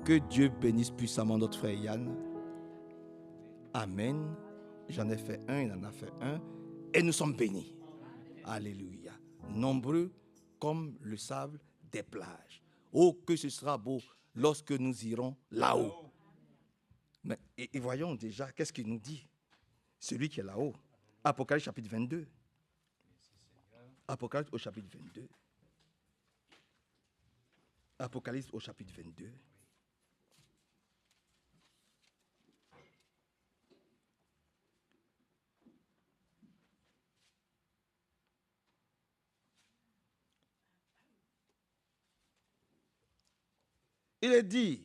Que Dieu bénisse puissamment notre frère Yann. Amen. J'en ai fait un, il en a fait un. Et nous sommes bénis. Alléluia. Nombreux comme le sable des plages. Oh, que ce sera beau lorsque nous irons là-haut. Mais, et voyons déjà, qu'est-ce qu'il nous dit? Celui qui est là-haut. Apocalypse chapitre 22. Apocalypse au chapitre 22. Apocalypse au chapitre 22. Il est dit,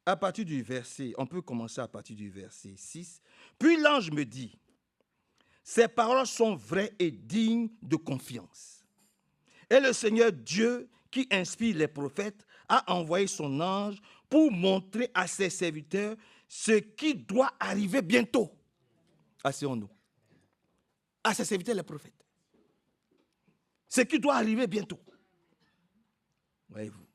à partir du verset, on peut commencer à partir du verset 6. Puis l'ange me dit, ces paroles sont vraies et dignes de confiance. Et le Seigneur Dieu, qui inspire les prophètes, a envoyé son ange pour montrer à ses serviteurs ce qui doit arriver bientôt. Asseyons-nous. À ses serviteurs les prophètes. Ce qui doit arriver bientôt. Voyez-vous.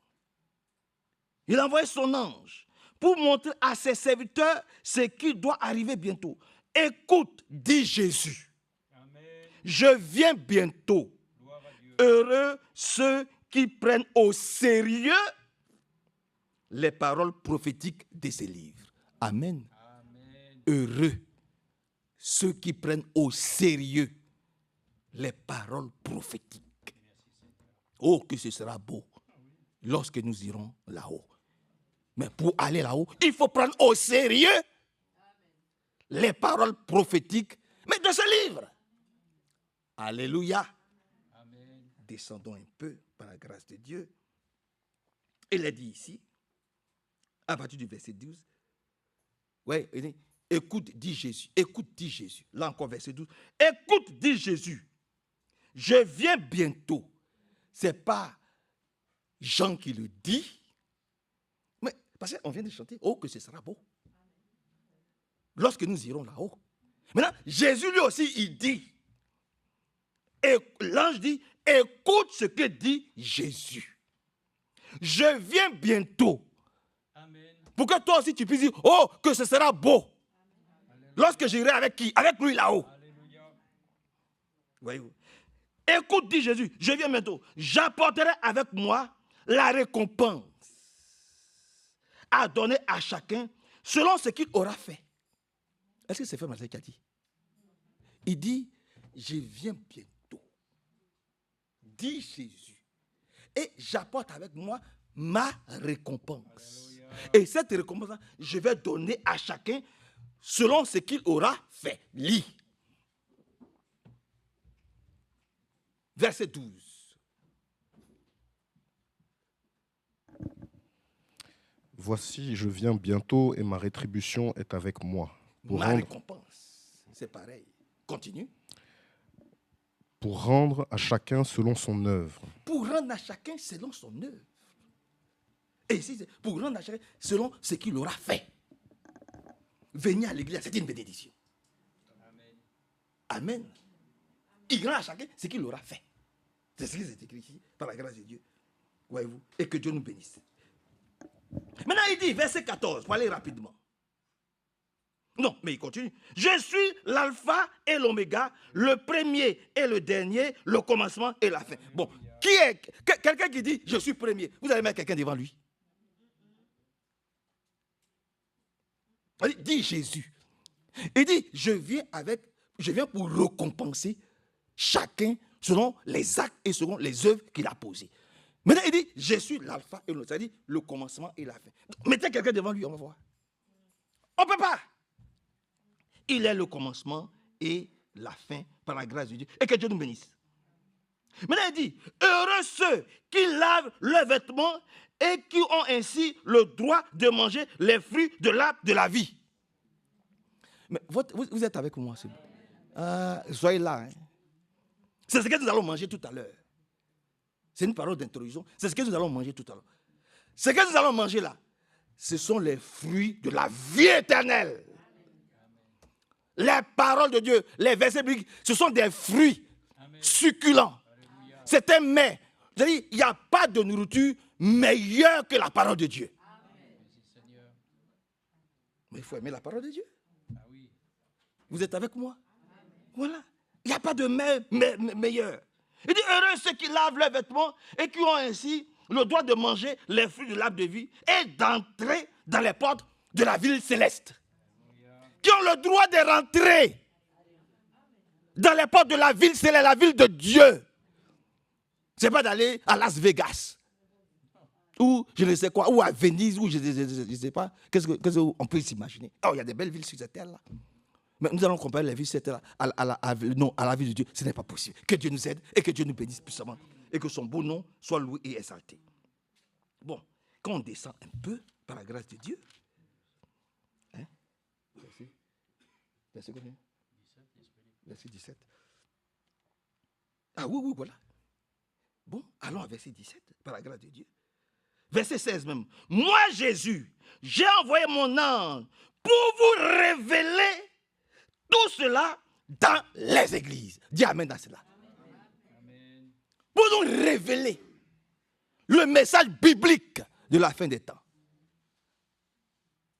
Il a envoyé son ange pour montrer à ses serviteurs ce qui doit arriver bientôt. Écoute, dit Jésus. Amen. Je viens bientôt. Heureux ceux qui prennent au sérieux les paroles prophétiques de ces livres. Amen. Amen. Heureux ceux qui prennent au sérieux les paroles prophétiques. Oh, que ce sera beau lorsque nous irons là-haut. Mais pour aller là-haut, il faut prendre au sérieux les paroles prophétiques, mais de ce livre. Alléluia. Amen. Descendons un peu par la grâce de Dieu. Il est dit ici, à partir du verset 12, ouais, il dit, écoute, dit Jésus. Écoute, dit Jésus. Là encore, verset 12. Écoute, dit Jésus. Je viens bientôt. Ce n'est pas Jean qui le dit. Mais parce qu'on vient de chanter, oh que ce sera beau. Lorsque nous irons là-haut. Maintenant, Jésus lui aussi, il dit. Et l'ange dit, écoute ce que dit Jésus. Je viens bientôt. Amen. Pour que toi aussi tu puisses dire, oh que ce sera beau. Amen. Lorsque j'irai avec qui? Avec lui là-haut. Voyez-vous. Écoute, dit Jésus, je viens bientôt. J'apporterai avec moi la récompense à donner à chacun selon ce qu'il aura fait. Est-ce que c'est Frère Marcel qui a dit? Il dit, je viens bientôt, dit Jésus, et j'apporte avec moi ma récompense. Alléluia. Et cette récompense, je vais donner à chacun selon ce qu'il aura fait. Lis. Verset 12. Voici, je viens bientôt et ma rétribution est avec moi. Ma récompense, c'est pareil. Continue. Pour rendre à chacun selon son œuvre. Pour rendre à chacun selon son œuvre. Et ici, c'est pour rendre à chacun selon ce qu'il aura fait. Venir à l'église, c'est une bénédiction. Amen. Amen. Il rend à chacun ce qu'il aura fait. C'est ce qui est écrit ici, par la grâce de Dieu. Voyez-vous. Et que Dieu nous bénisse. Maintenant, il dit, verset 14, pour aller rapidement. Non, mais il continue. Je suis l'alpha et l'oméga, le premier et le dernier, le commencement et la fin. Bon, qui est quelqu'un qui dit, je suis premier. Vous allez mettre quelqu'un devant lui. Il dit Jésus. Il dit, je viens pour récompenser chacun selon les actes et selon les œuvres qu'il a posées. Maintenant, il dit, je suis l'alpha et l'oméga, c'est-à-dire le commencement et la fin. Mettez quelqu'un devant lui, on va voir. On ne peut pas. Il est le commencement et la fin par la grâce de Dieu. Et que Dieu nous bénisse. Maintenant, il dit, heureux ceux qui lavent leurs vêtements et qui ont ainsi le droit de manger les fruits de l'arbre de la vie. Mais vous êtes avec moi, c'est bon. Soyez là. Hein. C'est ce que nous allons manger tout à l'heure. C'est une parole d'introduction. C'est ce que nous allons manger tout à l'heure. Ce que nous allons manger là, ce sont les fruits de la vie éternelle. Les paroles de Dieu, les versets bibliques, ce sont des fruits succulents. Alléluia. C'est un mets. C'est-à-dire, il n'y a pas de nourriture meilleure que la parole de Dieu. Amen. Mais il faut aimer la parole de Dieu. Vous êtes avec moi? Voilà. Il n'y a pas de meilleur. Il dit, heureux ceux qui lavent leurs vêtements et qui ont ainsi le droit de manger les fruits de l'arbre de vie et d'entrer dans les portes de la ville céleste. Qui ont le droit de rentrer dans les portes de la ville céleste, la ville de Dieu. Ce n'est pas d'aller à Las Vegas. Ou je ne sais quoi, ou à Venise, ou je ne sais pas. Qu'est-ce qu'on peut s'imaginer? Oh, il y a des belles villes sur cette terre-là. Mais nous allons comparer les villes sur cette terre à la ville de Dieu. Ce n'est pas possible. Que Dieu nous aide et que Dieu nous bénisse puissamment. Et que son beau nom soit loué et exalté. Bon, quand on descend un peu, par la grâce de Dieu, hein? Verset combien? Verset 17. Ah oui, voilà. Bon, allons à verset 17, par la grâce de Dieu. Verset 16 même. Moi, Jésus, j'ai envoyé mon ange pour vous révéler tout cela dans les églises. Dis amen dans cela. Amen. Pour nous révéler le message biblique de la fin des temps.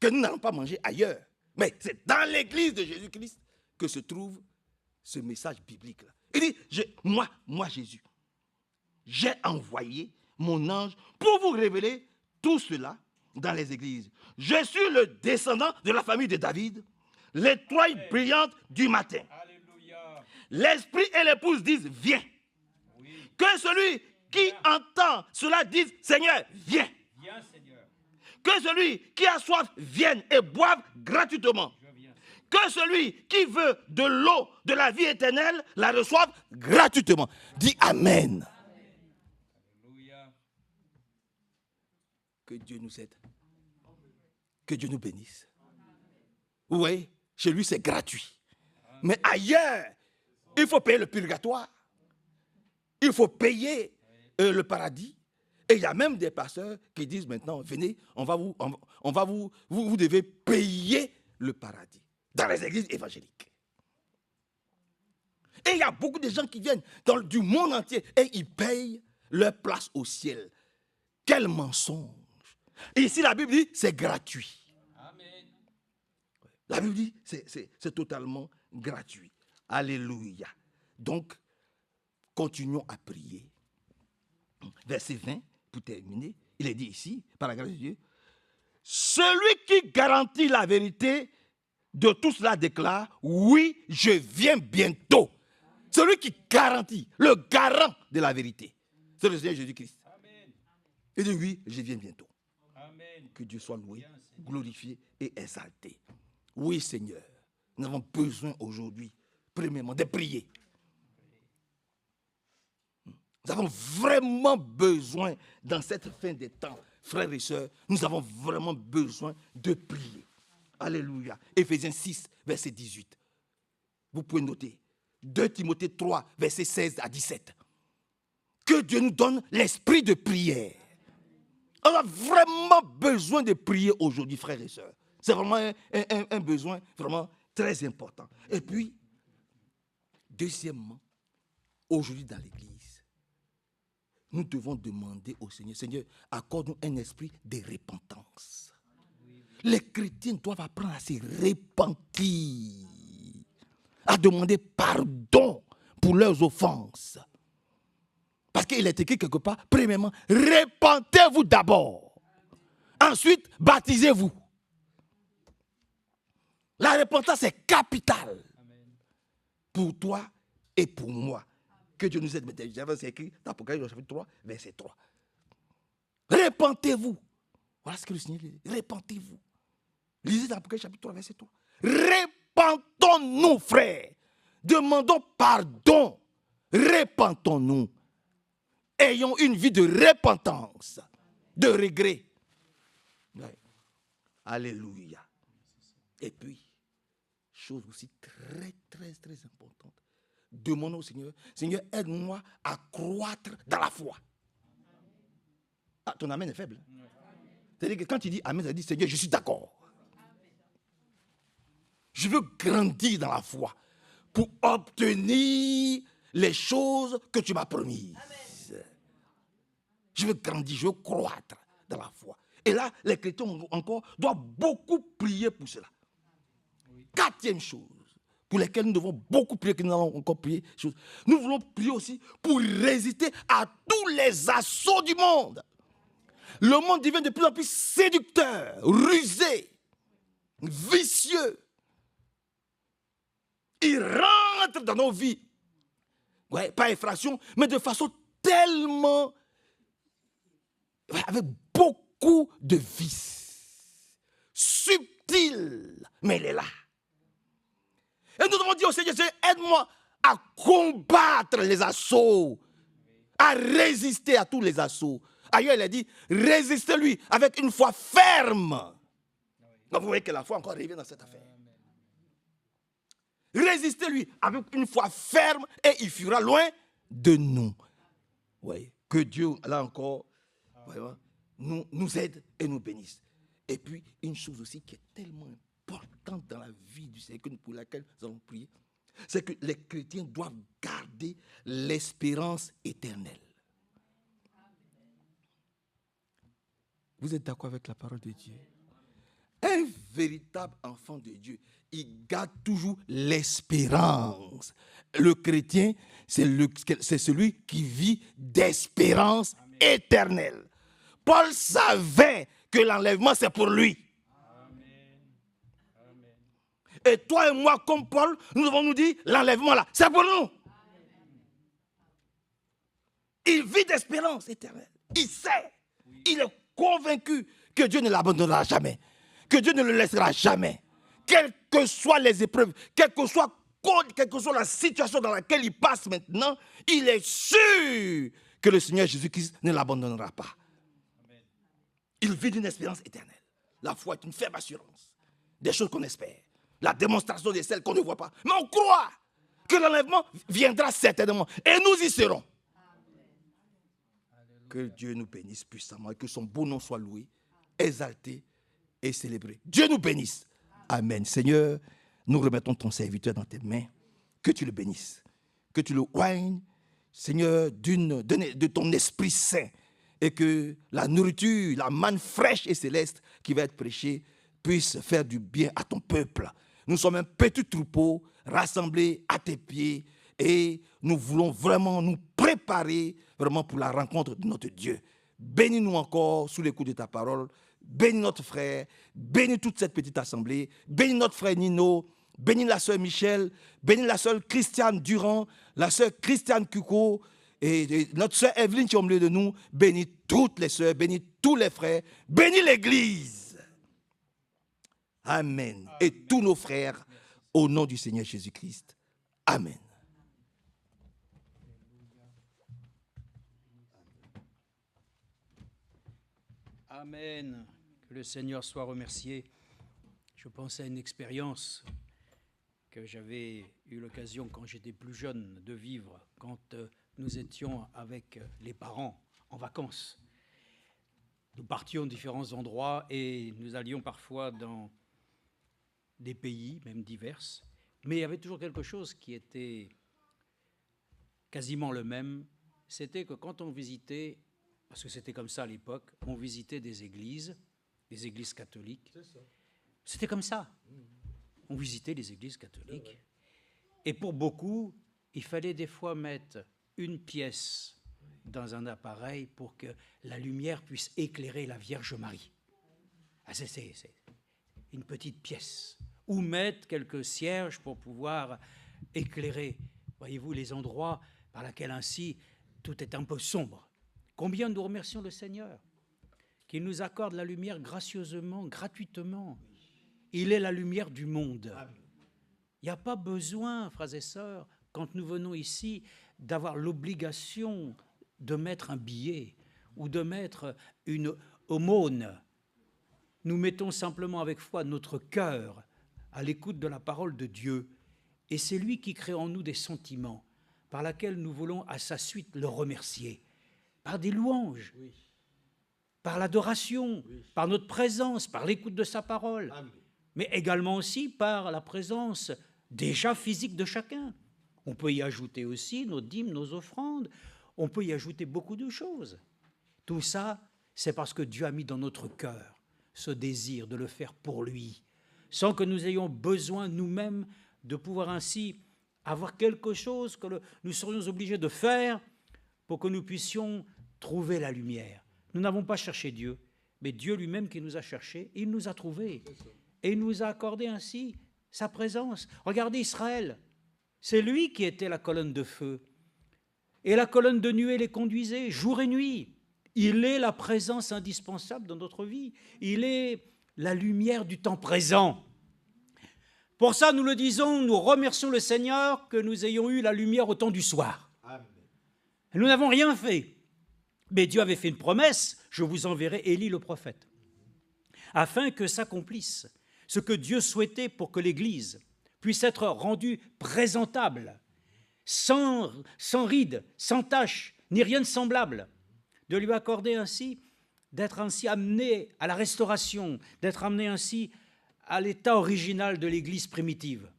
Que nous n'allons pas manger ailleurs. Mais c'est dans l'église de Jésus-Christ que se trouve ce message biblique-là. Il dit, moi Jésus, j'ai envoyé mon ange pour vous révéler tout cela dans les églises. Je suis le descendant de la famille de David, l'étoile brillante du matin. Alléluia. L'esprit et l'épouse disent, viens. Oui. Que celui qui entend cela dise, Seigneur, viens. Viens, Seigneur. Que celui qui a soif vienne et boive gratuitement. Que celui qui veut de l'eau de la vie éternelle la reçoive gratuitement. Dis amen. Que Dieu nous aide. Que Dieu nous bénisse. Vous voyez, chez lui c'est gratuit. Mais ailleurs, il faut payer le purgatoire. Il faut payer le paradis. Et il y a même des pasteurs qui disent maintenant, venez, vous devez payer le paradis dans les églises évangéliques. Et il y a beaucoup de gens qui viennent du monde entier et ils payent leur place au ciel. Quel mensonge! Et ici, la Bible dit, c'est gratuit. Amen. La Bible dit, c'est totalement gratuit. Alléluia. Donc, continuons à prier. Verset 20, pour terminer, il est dit ici, par la grâce de Dieu, celui qui garantit la vérité de tout cela déclare, oui, je viens bientôt. Celui qui garantit, le garant de la vérité, c'est le Seigneur Jésus-Christ. Amen. Il dit, oui, je viens bientôt. Amen. Que Dieu soit loué, glorifié et exalté. Oui, Seigneur, nous avons besoin aujourd'hui, premièrement, de prier. Nous avons vraiment besoin, dans cette fin des temps, frères et sœurs, nous avons vraiment besoin de prier. Alléluia. Éphésiens 6, verset 18. Vous pouvez noter. 2 Timothée 3, verset 16 à 17. Que Dieu nous donne l'esprit de prière. On a vraiment besoin de prier aujourd'hui, frères et sœurs. C'est vraiment un besoin vraiment très important. Et puis, deuxièmement, aujourd'hui dans l'église, nous devons demander au Seigneur, Seigneur, accorde-nous un esprit de repentance. Les chrétiens doivent apprendre à se repentir, à demander pardon pour leurs offenses. Parce qu'il est écrit quelque part, premièrement, repentez-vous d'abord. Ensuite, baptisez-vous. La repentance est capitale. Amen. Pour toi et pour moi. Que Dieu nous aide. C'est écrit dans Apocalypse chapitre 3, verset 3. Repentez-vous. Voilà ce que le Seigneur dit. Repentez-vous. Lisez dans Apocalypse chapitre 3, verset 3. Repentons-nous, frères. Demandons pardon. Repentons-nous. Ayons une vie de repentance, de regret. Ouais. Alléluia. Et puis, chose aussi très, très, très importante. Demandons au Seigneur, Seigneur, aide-moi à croître dans la foi. Ah, ton amen est faible. C'est-à-dire que quand tu dis amen, ça dit, Seigneur, je suis d'accord. Je veux grandir dans la foi pour obtenir les choses que tu m'as promises. Amen. Je veux grandir, je veux croître dans la foi. Et là, les chrétiens encore doivent beaucoup prier pour cela. Quatrième chose, pour lesquelles nous devons beaucoup prier, que nous allons encore prier, nous voulons prier aussi pour résister à tous les assauts du monde. Le monde devient de plus en plus séducteur, rusé, vicieux. Il rentre dans nos vies, ouais, pas effraction, mais de façon tellement, avec beaucoup de vices, subtil, mais il est là. Et nous devons dire au Seigneur, aide-moi à combattre les assauts, à résister à tous les assauts. Ailleurs, il a dit, résistez-lui avec une foi ferme. Donc vous voyez que la foi encore revient dans cette affaire. Résistez-lui avec une foi ferme et il fuira loin de nous. Oui, que Dieu, là encore, nous aide et nous bénisse. Et puis, une chose aussi qui est tellement importante dans la vie du Seigneur, pour laquelle nous allons prier, c'est que les chrétiens doivent garder l'espérance éternelle. Vous êtes d'accord avec la parole de Dieu? Un véritable enfant de Dieu, il garde toujours l'espérance. Le chrétien, c'est celui qui vit d'espérance éternelle. Paul savait que l'enlèvement, c'est pour lui. Et toi et moi, comme Paul, nous devons nous dire, l'enlèvement là, c'est pour nous. Il vit d'espérance éternelle. Il sait, il est convaincu que Dieu ne l'abandonnera jamais, que Dieu ne le laissera jamais. Quelles que soient les épreuves, quelle que soit la situation dans laquelle il passe maintenant, il est sûr que le Seigneur Jésus-Christ ne l'abandonnera pas. Il vit d'une espérance éternelle. La foi est une ferme assurance des choses qu'on espère. La démonstration de celles qu'on ne voit pas. Mais on croit que l'enlèvement viendra certainement. Et nous y serons. Que Dieu nous bénisse puissamment et que son beau nom soit loué, exalté et célébré. Dieu nous bénisse. Amen. Seigneur, nous remettons ton serviteur dans tes mains. Que tu le bénisses. Que tu le oignes, Seigneur, de ton Esprit Saint. Et que la nourriture, la manne fraîche et céleste qui va être prêchée puisse faire du bien à ton peuple. Nous sommes un petit troupeau rassemblé à tes pieds et nous voulons vraiment nous préparer vraiment pour la rencontre de notre Dieu. Bénis-nous encore sous l'écoute de ta parole. Bénis notre frère, bénis toute cette petite assemblée, bénis notre frère Nino, bénis la sœur Michel, bénis la sœur Christiane Durand, la sœur Christiane Kuko, et notre sœur Evelyne qui est au milieu de nous. Bénis toutes les sœurs, bénis tous les frères, bénis l'Église. Amen. Et tous nos frères, au nom du Seigneur Jésus-Christ. Amen. Amen. Que le Seigneur soit remercié. Je pense à une expérience que j'avais eu l'occasion, quand j'étais plus jeune, de vivre, quand nous étions avec les parents en vacances. Nous partions à différents endroits et nous allions parfois dans des pays, même divers, mais il y avait toujours quelque chose qui était quasiment le même, c'était que quand on visitait, parce que c'était comme ça à l'époque, on visitait des églises catholiques. C'était comme ça. On visitait les églises catholiques. Et pour beaucoup, il fallait des fois mettre une pièce dans un appareil pour que la lumière puisse éclairer la Vierge Marie. Ah, c'est une petite pièce. Ou mettre quelques cierges pour pouvoir éclairer, voyez-vous, les endroits par lesquels ainsi tout est un peu sombre. Combien nous remercions le Seigneur qu'il nous accorde la lumière gracieusement, gratuitement. Il est la lumière du monde. Il n'y a pas besoin, frères et sœurs, quand nous venons ici, d'avoir l'obligation de mettre un billet ou de mettre une aumône. Nous mettons simplement avec foi notre cœur à l'écoute de la parole de Dieu. Et c'est lui qui crée en nous des sentiments par lesquels nous voulons à sa suite le remercier. Par des louanges, par l'adoration, par notre présence, par l'écoute de sa parole. Amen. Mais également aussi par la présence déjà physique de chacun. On peut y ajouter aussi nos dîmes, nos offrandes. On peut y ajouter beaucoup de choses. Tout ça, c'est parce que Dieu a mis dans notre cœur ce désir de le faire pour lui, sans que nous ayons besoin nous-mêmes de pouvoir ainsi avoir quelque chose que nous serions obligés de faire pour que nous puissions trouver la lumière. Nous n'avons pas cherché Dieu, mais Dieu lui-même qui nous a cherchés, il nous a trouvés. Et il nous a accordé ainsi sa présence. Regardez Israël, c'est lui qui était la colonne de feu. Et la colonne de nuée les conduisait jour et nuit. Il est la présence indispensable dans notre vie. Il est la lumière du temps présent. Pour ça, nous le disons, nous remercions le Seigneur que nous ayons eu la lumière au temps du soir. Amen. Nous n'avons rien fait. Mais Dieu avait fait une promesse, je vous enverrai Élie le prophète, afin que s'accomplisse ce que Dieu souhaitait pour que l'Église puisse être rendue présentable, sans rides, sans taches, ni rien de semblable, de lui accorder ainsi, d'être ainsi amené à la restauration, d'être amené ainsi à l'état original de l'Église primitive.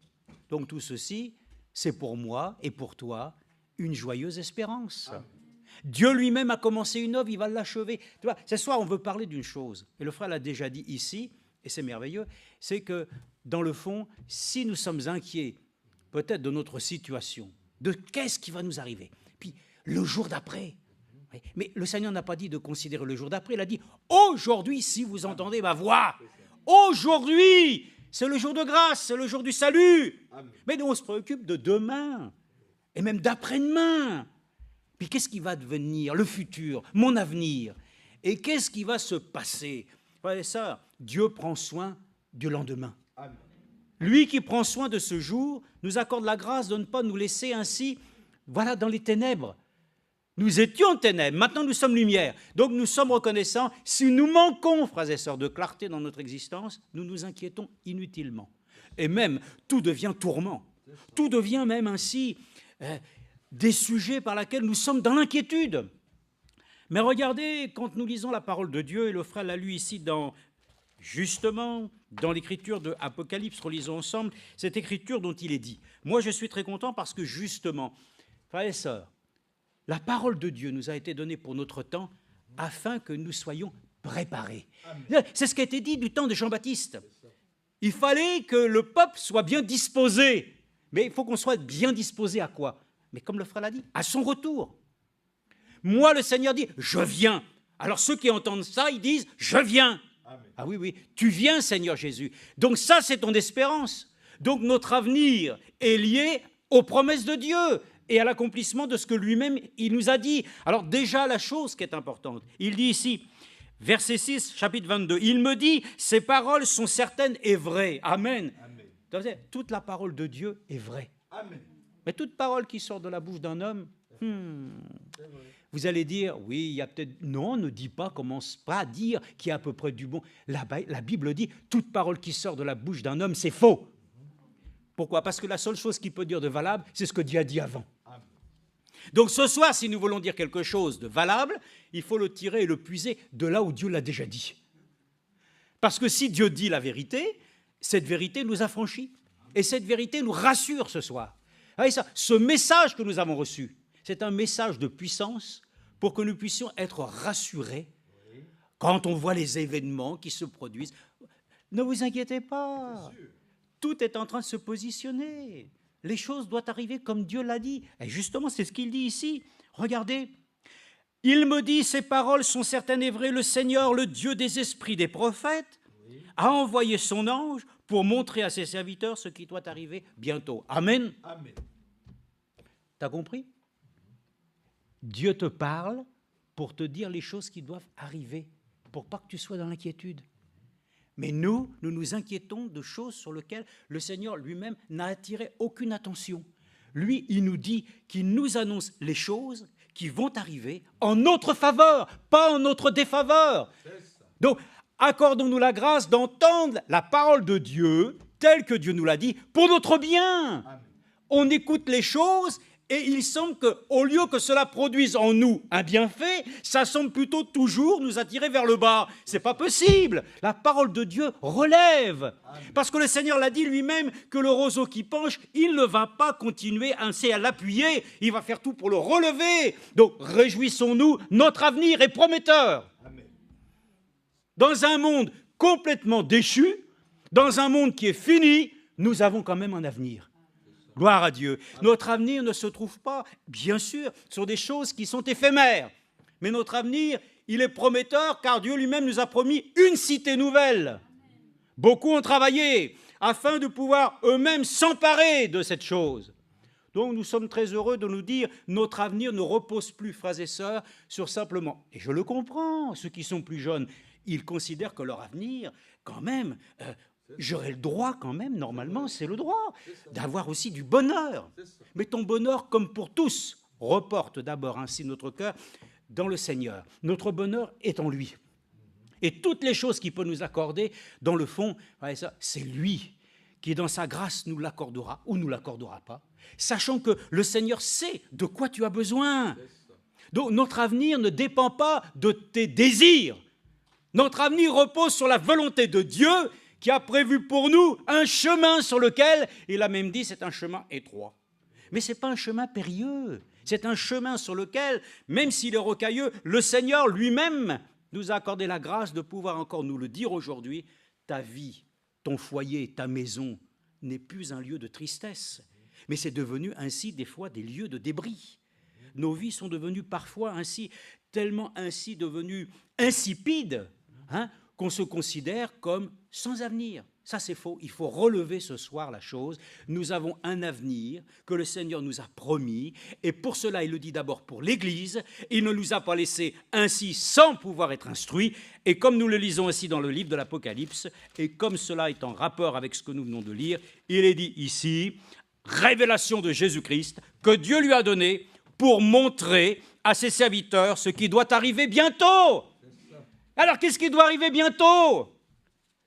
Donc tout ceci, c'est pour moi et pour toi une joyeuse espérance. Amen. Dieu lui-même a commencé une œuvre, il va l'achever. Tu vois, ce soir, on veut parler d'une chose, et le frère l'a déjà dit ici, et c'est merveilleux, c'est que, dans le fond, si nous sommes inquiets, peut-être de notre situation, de qu'est-ce qui va nous arriver, puis le jour d'après, mais le Seigneur n'a pas dit de considérer le jour d'après, il a dit, aujourd'hui, si vous entendez ma voix, aujourd'hui, c'est le jour de grâce, c'est le jour du salut. Amen. Mais nous, on se préoccupe de demain, et même d'après-demain. Puis qu'est-ce qui va devenir, le futur, mon avenir? Et qu'est-ce qui va se passer? Voyez ça, Dieu prend soin du lendemain. Amen. Lui qui prend soin de ce jour nous accorde la grâce de ne pas nous laisser ainsi, voilà, dans les ténèbres. Nous étions ténèbres, maintenant nous sommes lumière. Donc nous sommes reconnaissants. Si nous manquons, frères et sœurs, de clarté dans notre existence, nous nous inquiétons inutilement. Et même, tout devient tourment. Tout devient même ainsi des sujets par lesquels nous sommes dans l'inquiétude. Mais regardez, quand nous lisons la parole de Dieu, et le frère l'a lu ici justement dans l'écriture de Apocalypse, relisons ensemble cette écriture dont il est dit. Moi, je suis très content parce que justement, frères et sœurs, la parole de Dieu nous a été donnée pour notre temps afin que nous soyons préparés. Amen. C'est ce qui a été dit du temps de Jean-Baptiste. Il fallait que le peuple soit bien disposé. Mais il faut qu'on soit bien disposé à quoi? Mais comme le frère l'a dit, à son retour. Moi, le Seigneur dit, je viens. Alors ceux qui entendent ça, ils disent, je viens. Amen. Ah oui, tu viens, Seigneur Jésus. Donc ça, c'est ton espérance. Donc notre avenir est lié aux promesses de Dieu et à l'accomplissement de ce que lui-même, il nous a dit. Alors déjà, la chose qui est importante, il dit ici, verset 6, chapitre 22, il me dit, ces paroles sont certaines et vraies. Amen. Amen. Toute la parole de Dieu est vraie. Amen. Mais toute parole qui sort de la bouche d'un homme, vous allez dire, oui, il y a peut-être... Non, ne dis pas, commence pas à dire qu'il y a à peu près du bon. La Bible dit, toute parole qui sort de la bouche d'un homme, c'est faux. Pourquoi? Parce que la seule chose qu'il peut dire de valable, c'est ce que Dieu a dit avant. Donc ce soir, si nous voulons dire quelque chose de valable, il faut le tirer et le puiser de là où Dieu l'a déjà dit. Parce que si Dieu dit la vérité, cette vérité nous affranchit. Et cette vérité nous rassure ce soir. Voyez ça, ce message que nous avons reçu, c'est un message de puissance pour que nous puissions être rassurés quand on voit les événements qui se produisent. Ne vous inquiétez pas, tout est en train de se positionner. Les choses doivent arriver comme Dieu l'a dit. Et justement, c'est ce qu'il dit ici. Regardez, il me dit, ces paroles sont certaines et vraies. Le Seigneur, le Dieu des esprits des prophètes, a envoyé son ange pour montrer à ses serviteurs ce qui doit arriver bientôt. Amen. Amen. T'as compris? Dieu te parle pour te dire les choses qui doivent arriver, pour pas que tu sois dans l'inquiétude. Mais nous nous inquiétons de choses sur lesquelles le Seigneur lui-même n'a attiré aucune attention. Lui, il nous dit qu'il nous annonce les choses qui vont arriver en notre faveur, pas en notre défaveur. Donc, accordons-nous la grâce d'entendre la parole de Dieu telle que Dieu nous l'a dit pour notre bien. Amen. On écoute les choses et il semble qu'au lieu que cela produise en nous un bienfait, ça semble plutôt toujours nous attirer vers le bas. C'est pas possible. La parole de Dieu relève. Amen. Parce que le Seigneur l'a dit lui-même que le roseau qui penche, il ne va pas continuer ainsi à l'appuyer. Il va faire tout pour le relever. Donc réjouissons-nous, notre avenir est prometteur. Amen. Dans un monde complètement déchu, dans un monde qui est fini, nous avons quand même un avenir. Gloire à Dieu. Notre avenir ne se trouve pas, bien sûr, sur des choses qui sont éphémères. Mais notre avenir, il est prometteur car Dieu lui-même nous a promis une cité nouvelle. Beaucoup ont travaillé afin de pouvoir eux-mêmes s'emparer de cette chose. Donc nous sommes très heureux de nous dire notre avenir ne repose plus, frères et sœurs, sur simplement, et je le comprends, ceux qui sont plus jeunes, ils considèrent que leur avenir, quand même, j'aurais le droit quand même, normalement, c'est le droit, d'avoir aussi du bonheur. Mais ton bonheur, comme pour tous, reporte d'abord ainsi notre cœur dans le Seigneur. Notre bonheur est en lui. Et toutes les choses qu'il peut nous accorder, dans le fond, c'est lui qui, dans sa grâce, nous l'accordera ou nous l'accordera pas, sachant que le Seigneur sait de quoi tu as besoin. Donc notre avenir ne dépend pas de tes désirs. Notre avenir repose sur la volonté de Dieu qui a prévu pour nous un chemin sur lequel, il a même dit, c'est un chemin étroit. Mais ce n'est pas un chemin périlleux, c'est un chemin sur lequel, même s'il est rocailleux, le Seigneur lui-même nous a accordé la grâce de pouvoir encore nous le dire aujourd'hui, ta vie, ton foyer, ta maison n'est plus un lieu de tristesse, mais c'est devenu ainsi des fois des lieux de débris. Nos vies sont devenues parfois ainsi, tellement ainsi devenues insipides, qu'on se considère comme sans avenir. Ça, c'est faux. Il faut relever ce soir la chose. Nous avons un avenir que le Seigneur nous a promis. Et pour cela, il le dit d'abord pour l'Église. Il ne nous a pas laissés ainsi sans pouvoir être instruits. Et comme nous le lisons ainsi dans le livre de l'Apocalypse, et comme cela est en rapport avec ce que nous venons de lire, il est dit ici, révélation de Jésus-Christ, que Dieu lui a donné pour montrer à ses serviteurs ce qui doit arriver bientôt. Alors, qu'est-ce qui doit arriver bientôt ?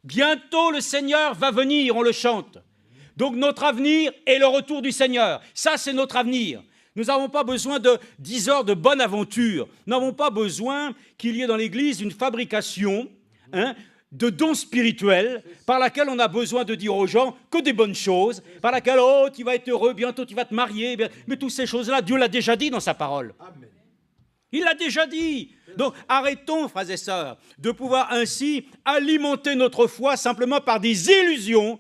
Bientôt, le Seigneur va venir, on le chante. Donc, notre avenir est le retour du Seigneur. Ça, c'est notre avenir. Nous n'avons pas besoin de 10 heures de bonne aventure. Nous n'avons pas besoin qu'il y ait dans l'Église une fabrication de dons spirituels par laquelle on a besoin de dire aux gens que des bonnes choses, par laquelle, oh, tu vas être heureux, bientôt tu vas te marier. Mais toutes ces choses-là, Dieu l'a déjà dit dans sa parole. Amen. Il l'a déjà dit. Donc arrêtons, frères et sœurs, de pouvoir ainsi alimenter notre foi simplement par des illusions,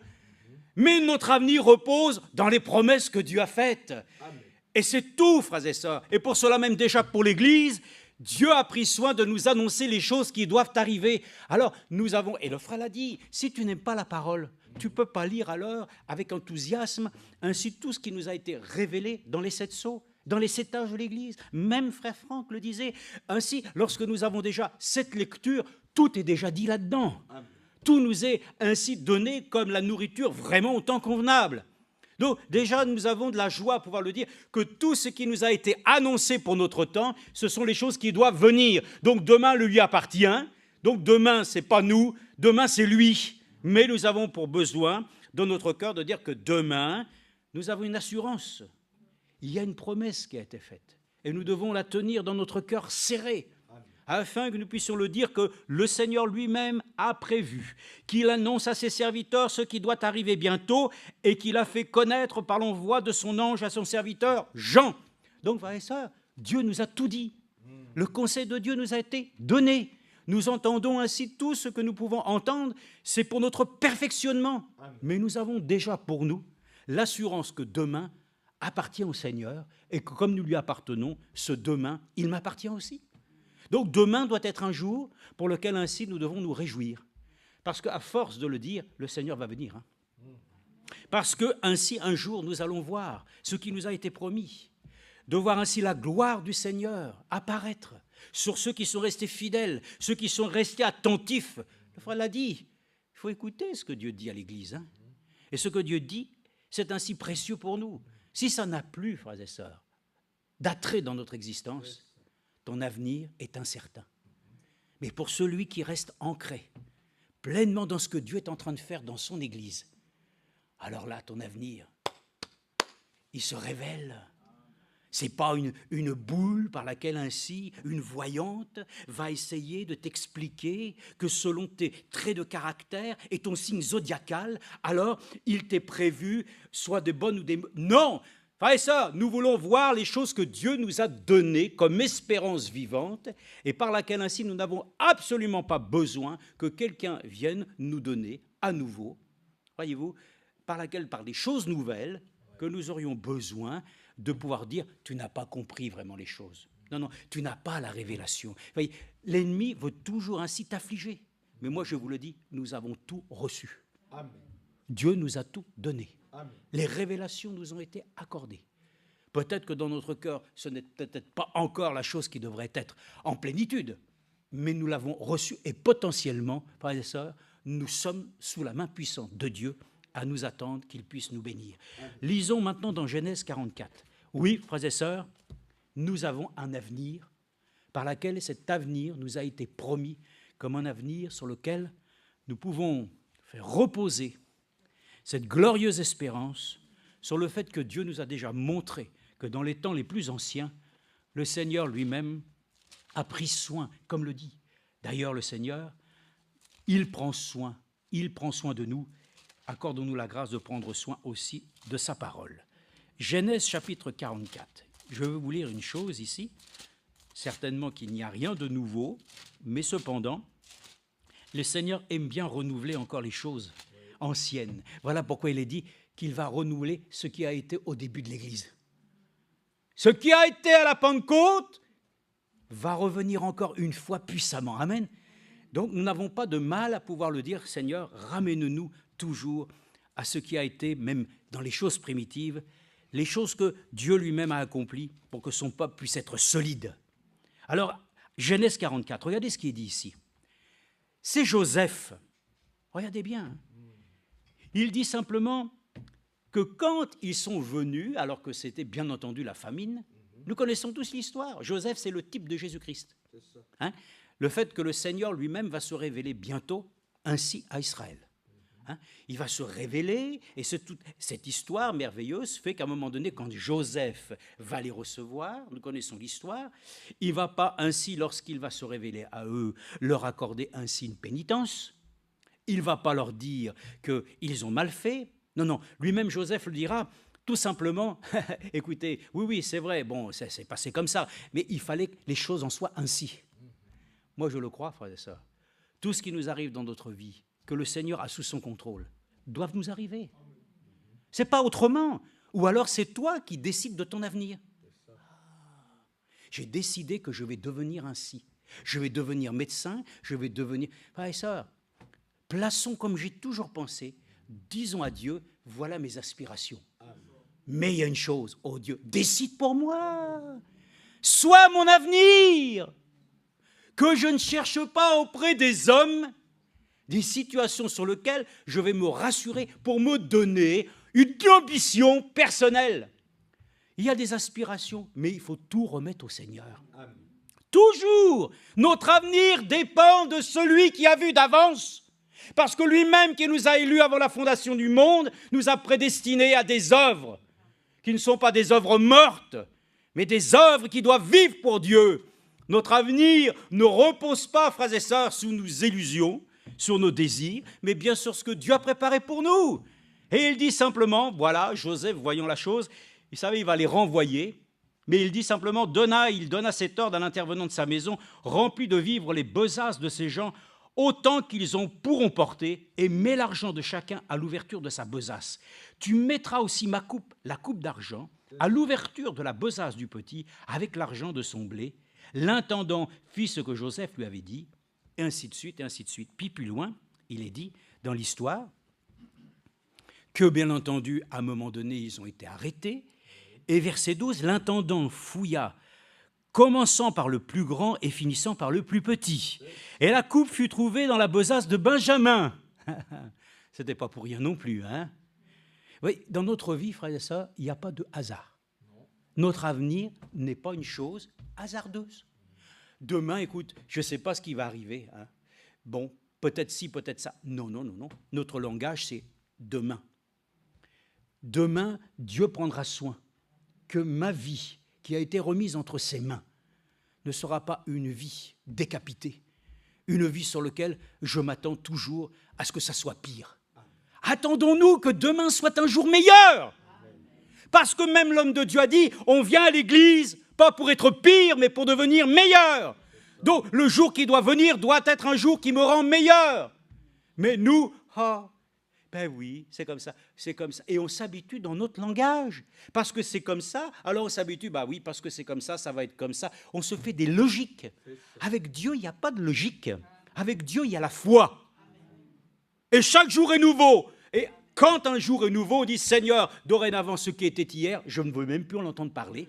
mais notre avenir repose dans les promesses que Dieu a faites. Amen. Et c'est tout, frères et sœurs. Et pour cela même déjà pour l'Église, Dieu a pris soin de nous annoncer les choses qui doivent arriver. Alors nous avons, et le frère l'a dit, si tu n'aimes pas la parole, tu ne peux pas lire alors avec enthousiasme ainsi tout ce qui nous a été révélé dans les 7 sceaux. Dans les 7 âges de l'Église, même frère Franck le disait. Ainsi, lorsque nous avons déjà cette lecture, tout est déjà dit là-dedans. Amen. Tout nous est ainsi donné comme la nourriture vraiment au temps convenable. Donc déjà, nous avons de la joie à pouvoir le dire, que tout ce qui nous a été annoncé pour notre temps, ce sont les choses qui doivent venir. Donc demain le lui appartient. Donc demain, ce n'est pas nous, demain c'est lui. Mais nous avons pour besoin, dans notre cœur, de dire que demain, nous avons une assurance. Il y a une promesse qui a été faite et nous devons la tenir dans notre cœur serré afin que nous puissions le dire que le Seigneur lui-même a prévu, qu'il annonce à ses serviteurs ce qui doit arriver bientôt et qu'il a fait connaître par l'envoi de son ange à son serviteur Jean. Donc, frères et sœurs, Dieu nous a tout dit. Le conseil de Dieu nous a été donné. Nous entendons ainsi tout ce que nous pouvons entendre, c'est pour notre perfectionnement. Mais nous avons déjà pour nous l'assurance que demain appartient au Seigneur et que comme nous lui appartenons, ce demain, il m'appartient aussi. Donc demain doit être un jour pour lequel ainsi nous devons nous réjouir. Parce qu'à force de le dire, le Seigneur va venir. Parce que ainsi un jour nous allons voir ce qui nous a été promis, de voir ainsi la gloire du Seigneur apparaître sur ceux qui sont restés fidèles, ceux qui sont restés attentifs. Le frère l'a dit, il faut écouter ce que Dieu dit à l'Église. Et ce que Dieu dit, c'est ainsi précieux pour nous. Si ça n'a plus, frères et sœurs, d'attrait dans notre existence, ton avenir est incertain. Mais pour celui qui reste ancré pleinement dans ce que Dieu est en train de faire dans son Église, alors là, ton avenir, il se révèle. Ce n'est pas une boule par laquelle ainsi une voyante va essayer de t'expliquer que selon tes traits de caractère et ton signe zodiacal, alors il t'est prévu soit des bonnes ou des... Non, Frères et sœurs, nous voulons voir les choses que Dieu nous a données comme espérance vivante et par laquelle ainsi nous n'avons absolument pas besoin que quelqu'un vienne nous donner à nouveau, voyez-vous, par des choses nouvelles que nous aurions besoin de pouvoir dire « tu n'as pas compris vraiment les choses ». Non, non, tu n'as pas la révélation. Voyez, l'ennemi veut toujours ainsi t'affliger. Mais moi, je vous le dis, nous avons tout reçu. Amen. Dieu nous a tout donné. Amen. Les révélations nous ont été accordées. Peut-être que dans notre cœur, ce n'est peut-être pas encore la chose qui devrait être en plénitude, mais nous l'avons reçue et potentiellement, frères et sœurs, nous sommes sous la main puissante de Dieu à nous attendre qu'il puisse nous bénir. Lisons maintenant dans Genèse 44. Oui, frères et sœurs, nous avons un avenir par lequel cet avenir nous a été promis comme un avenir sur lequel nous pouvons faire reposer cette glorieuse espérance sur le fait que Dieu nous a déjà montré que dans les temps les plus anciens, le Seigneur lui-même a pris soin, comme le dit. D'ailleurs, le Seigneur, il prend soin de nous. Accordons-nous la grâce de prendre soin aussi de sa parole. Genèse chapitre 44. Je veux vous lire une chose ici. Certainement qu'il n'y a rien de nouveau, mais cependant, le Seigneur aime bien renouveler encore les choses anciennes. Voilà pourquoi il est dit qu'il va renouveler ce qui a été au début de l'Église. Ce qui a été à la Pentecôte va revenir encore une fois puissamment. Amen. Donc nous n'avons pas de mal à pouvoir le dire, Seigneur, ramène-nous toujours à ce qui a été, même dans les choses primitives, les choses que Dieu lui-même a accomplies pour que son peuple puisse être solide. Alors, Genèse 44, regardez ce qui est dit ici. C'est Joseph. Regardez bien. Hein. Il dit simplement que quand ils sont venus, alors que c'était bien entendu la famine, nous connaissons tous l'histoire. Joseph, c'est le type de Jésus-Christ. Hein? Le fait que le Seigneur lui-même va se révéler bientôt ainsi à Israël. Hein? Il va se révéler, et cette histoire merveilleuse fait qu'à un moment donné, quand Joseph va les recevoir, nous connaissons l'histoire, il ne va pas ainsi, lorsqu'il va se révéler à eux, leur accorder ainsi une pénitence. Il ne va pas leur dire qu'ils ont mal fait. Non, non, lui-même Joseph le dira tout simplement, écoutez, oui, c'est vrai, bon, ça s'est passé comme ça, mais il fallait que les choses en soient ainsi. Moi, je le crois, frères et sœurs. Tout ce qui nous arrive dans notre vie, que le Seigneur a sous son contrôle, doivent nous arriver. Ce n'est pas autrement. Ou alors c'est toi qui décides de ton avenir. J'ai décidé que je vais devenir ainsi. Je vais devenir médecin, je vais devenir... Frères et sœurs, plaçons comme j'ai toujours pensé, disons à Dieu, voilà mes aspirations. Mais il y a une chose, oh Dieu, décide pour moi. Sois mon avenir. Que je ne cherche pas auprès des hommes des situations sur lesquelles je vais me rassurer pour me donner une ambition personnelle. Il y a des aspirations, mais il faut tout remettre au Seigneur. Amen. Toujours. Notre avenir dépend de celui qui a vu d'avance. Parce que lui-même qui nous a élus avant la fondation du monde, nous a prédestinés à des œuvres qui ne sont pas des œuvres mortes, mais des œuvres qui doivent vivre pour Dieu. Notre avenir ne repose pas, frères et sœurs, sous nos illusions, sur nos désirs, mais bien sur ce que Dieu a préparé pour nous. Et il dit simplement, voilà, Joseph, voyant la chose, vous savez, il va les renvoyer, mais il dit simplement, il donna cet ordre à l'intervenant de sa maison, rempli de vivres les besaces de ces gens, autant qu'ils en pourront porter, et mets l'argent de chacun à l'ouverture de sa besace. Tu mettras aussi la coupe d'argent, à l'ouverture de la besace du petit, avec l'argent de son blé. L'intendant fit ce que Joseph lui avait dit, et ainsi de suite, et ainsi de suite. Puis plus loin, il est dit dans l'histoire que, bien entendu, à un moment donné, ils ont été arrêtés. Et verset 12, l'intendant fouilla, commençant par le plus grand et finissant par le plus petit. Et la coupe fut trouvée dans la besace de Benjamin. Ce n'était pas pour rien non plus. Hein? Oui, dans notre vie, frères et sœurs, il n'y a pas de hasard. Notre avenir n'est pas une chose hasardeuse. Demain, écoute, je ne sais pas ce qui va arriver. Hein. Bon, peut-être ci, peut-être ça. Non. Notre langage, c'est demain. Demain, Dieu prendra soin que ma vie, qui a été remise entre ses mains, ne sera pas une vie décapitée, une vie sur laquelle je m'attends toujours à ce que ça soit pire. Attendons-nous que demain soit un jour meilleur. Parce que même l'homme de Dieu a dit, on vient à l'église, pas pour être pire, mais pour devenir meilleur. Donc, le jour qui doit venir doit être un jour qui me rend meilleur. Mais nous, ben oui, c'est comme ça. Et on s'habitue dans notre langage. Parce que c'est comme ça, alors on s'habitue, bah oui, parce que c'est comme ça va être comme ça. On se fait des logiques. Avec Dieu, il n'y a pas de logique. Avec Dieu, il y a la foi. Et chaque jour est nouveau. Et quand un jour est nouveau, on dit, Seigneur, dorénavant, ce qui était hier, je ne veux même plus en entendre parler.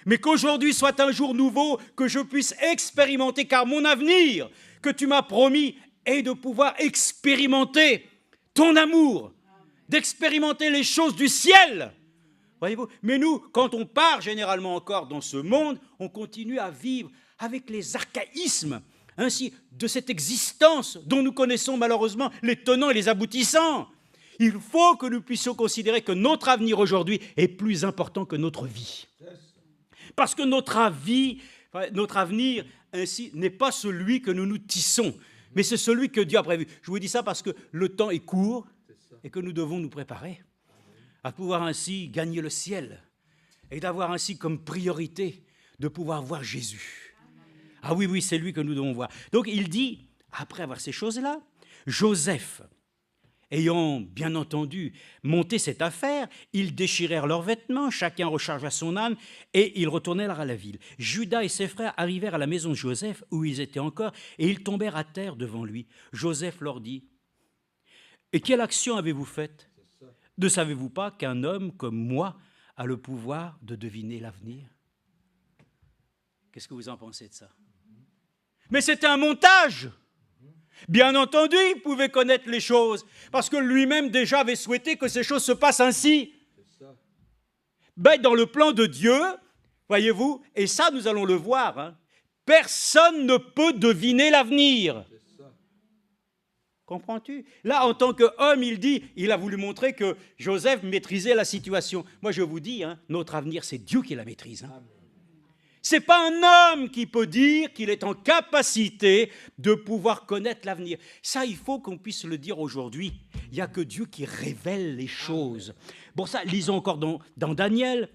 Mais qu'aujourd'hui soit un jour nouveau, que je puisse expérimenter, car mon avenir, que tu m'as promis, est de pouvoir expérimenter ton amour, d'expérimenter les choses du ciel. Voyez-vous ? Mais nous, quand on part généralement encore dans ce monde, on continue à vivre avec les archaïsmes, ainsi de cette existence dont nous connaissons malheureusement les tenants et les aboutissants. Il faut que nous puissions considérer que notre avenir aujourd'hui est plus important que notre vie. Parce que notre avenir ainsi n'est pas celui que nous nous tissons, mais c'est celui que Dieu a prévu. Je vous dis ça parce que le temps est court et que nous devons nous préparer à pouvoir ainsi gagner le ciel et d'avoir ainsi comme priorité de pouvoir voir Jésus. Ah oui, c'est lui que nous devons voir. Donc il dit, après avoir ces choses-là, Joseph, ayant bien entendu monté cette affaire, ils déchirèrent leurs vêtements, chacun rechargea son âne, et ils retournèrent à la ville. Judas et ses frères arrivèrent à la maison de Joseph, où ils étaient encore, et ils tombèrent à terre devant lui. Joseph leur dit, « Et quelle action avez-vous faite ? Ne savez-vous pas qu'un homme comme moi a le pouvoir de deviner l'avenir ?» Qu'est-ce que vous en pensez de ça ? Mais c'était un montage. Bien entendu, il pouvait connaître les choses, parce que lui-même déjà avait souhaité que ces choses se passent ainsi. Ben, dans le plan de Dieu, voyez-vous, et ça nous allons le voir, hein, personne ne peut deviner l'avenir. Comprends-tu ? Là, en tant qu'homme, il a voulu montrer que Joseph maîtrisait la situation. Moi, je vous dis, hein, notre avenir, c'est Dieu qui la maîtrise. Hein. Ce n'est pas un homme qui peut dire qu'il est en capacité de pouvoir connaître l'avenir. Ça, il faut qu'on puisse le dire aujourd'hui. Il n'y a que Dieu qui révèle les choses. Bon, ça, lisons encore dans Daniel.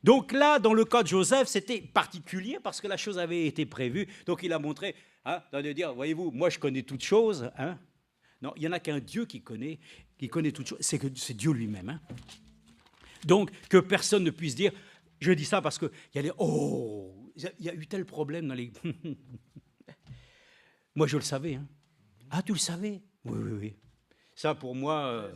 Donc là, dans le cas de Joseph, c'était particulier parce que la chose avait été prévue. Donc il a montré, hein, de dire, voyez-vous, moi je connais toutes choses. Hein. Non, il n'y en a qu'un Dieu qui connaît toutes choses. C'est Dieu lui-même. Hein. Donc, que personne ne puisse dire... Je dis ça parce qu'il y a eu tel problème dans les... Moi, je le savais. Hein. Ah, tu le savais ? Oui. Ça, pour moi,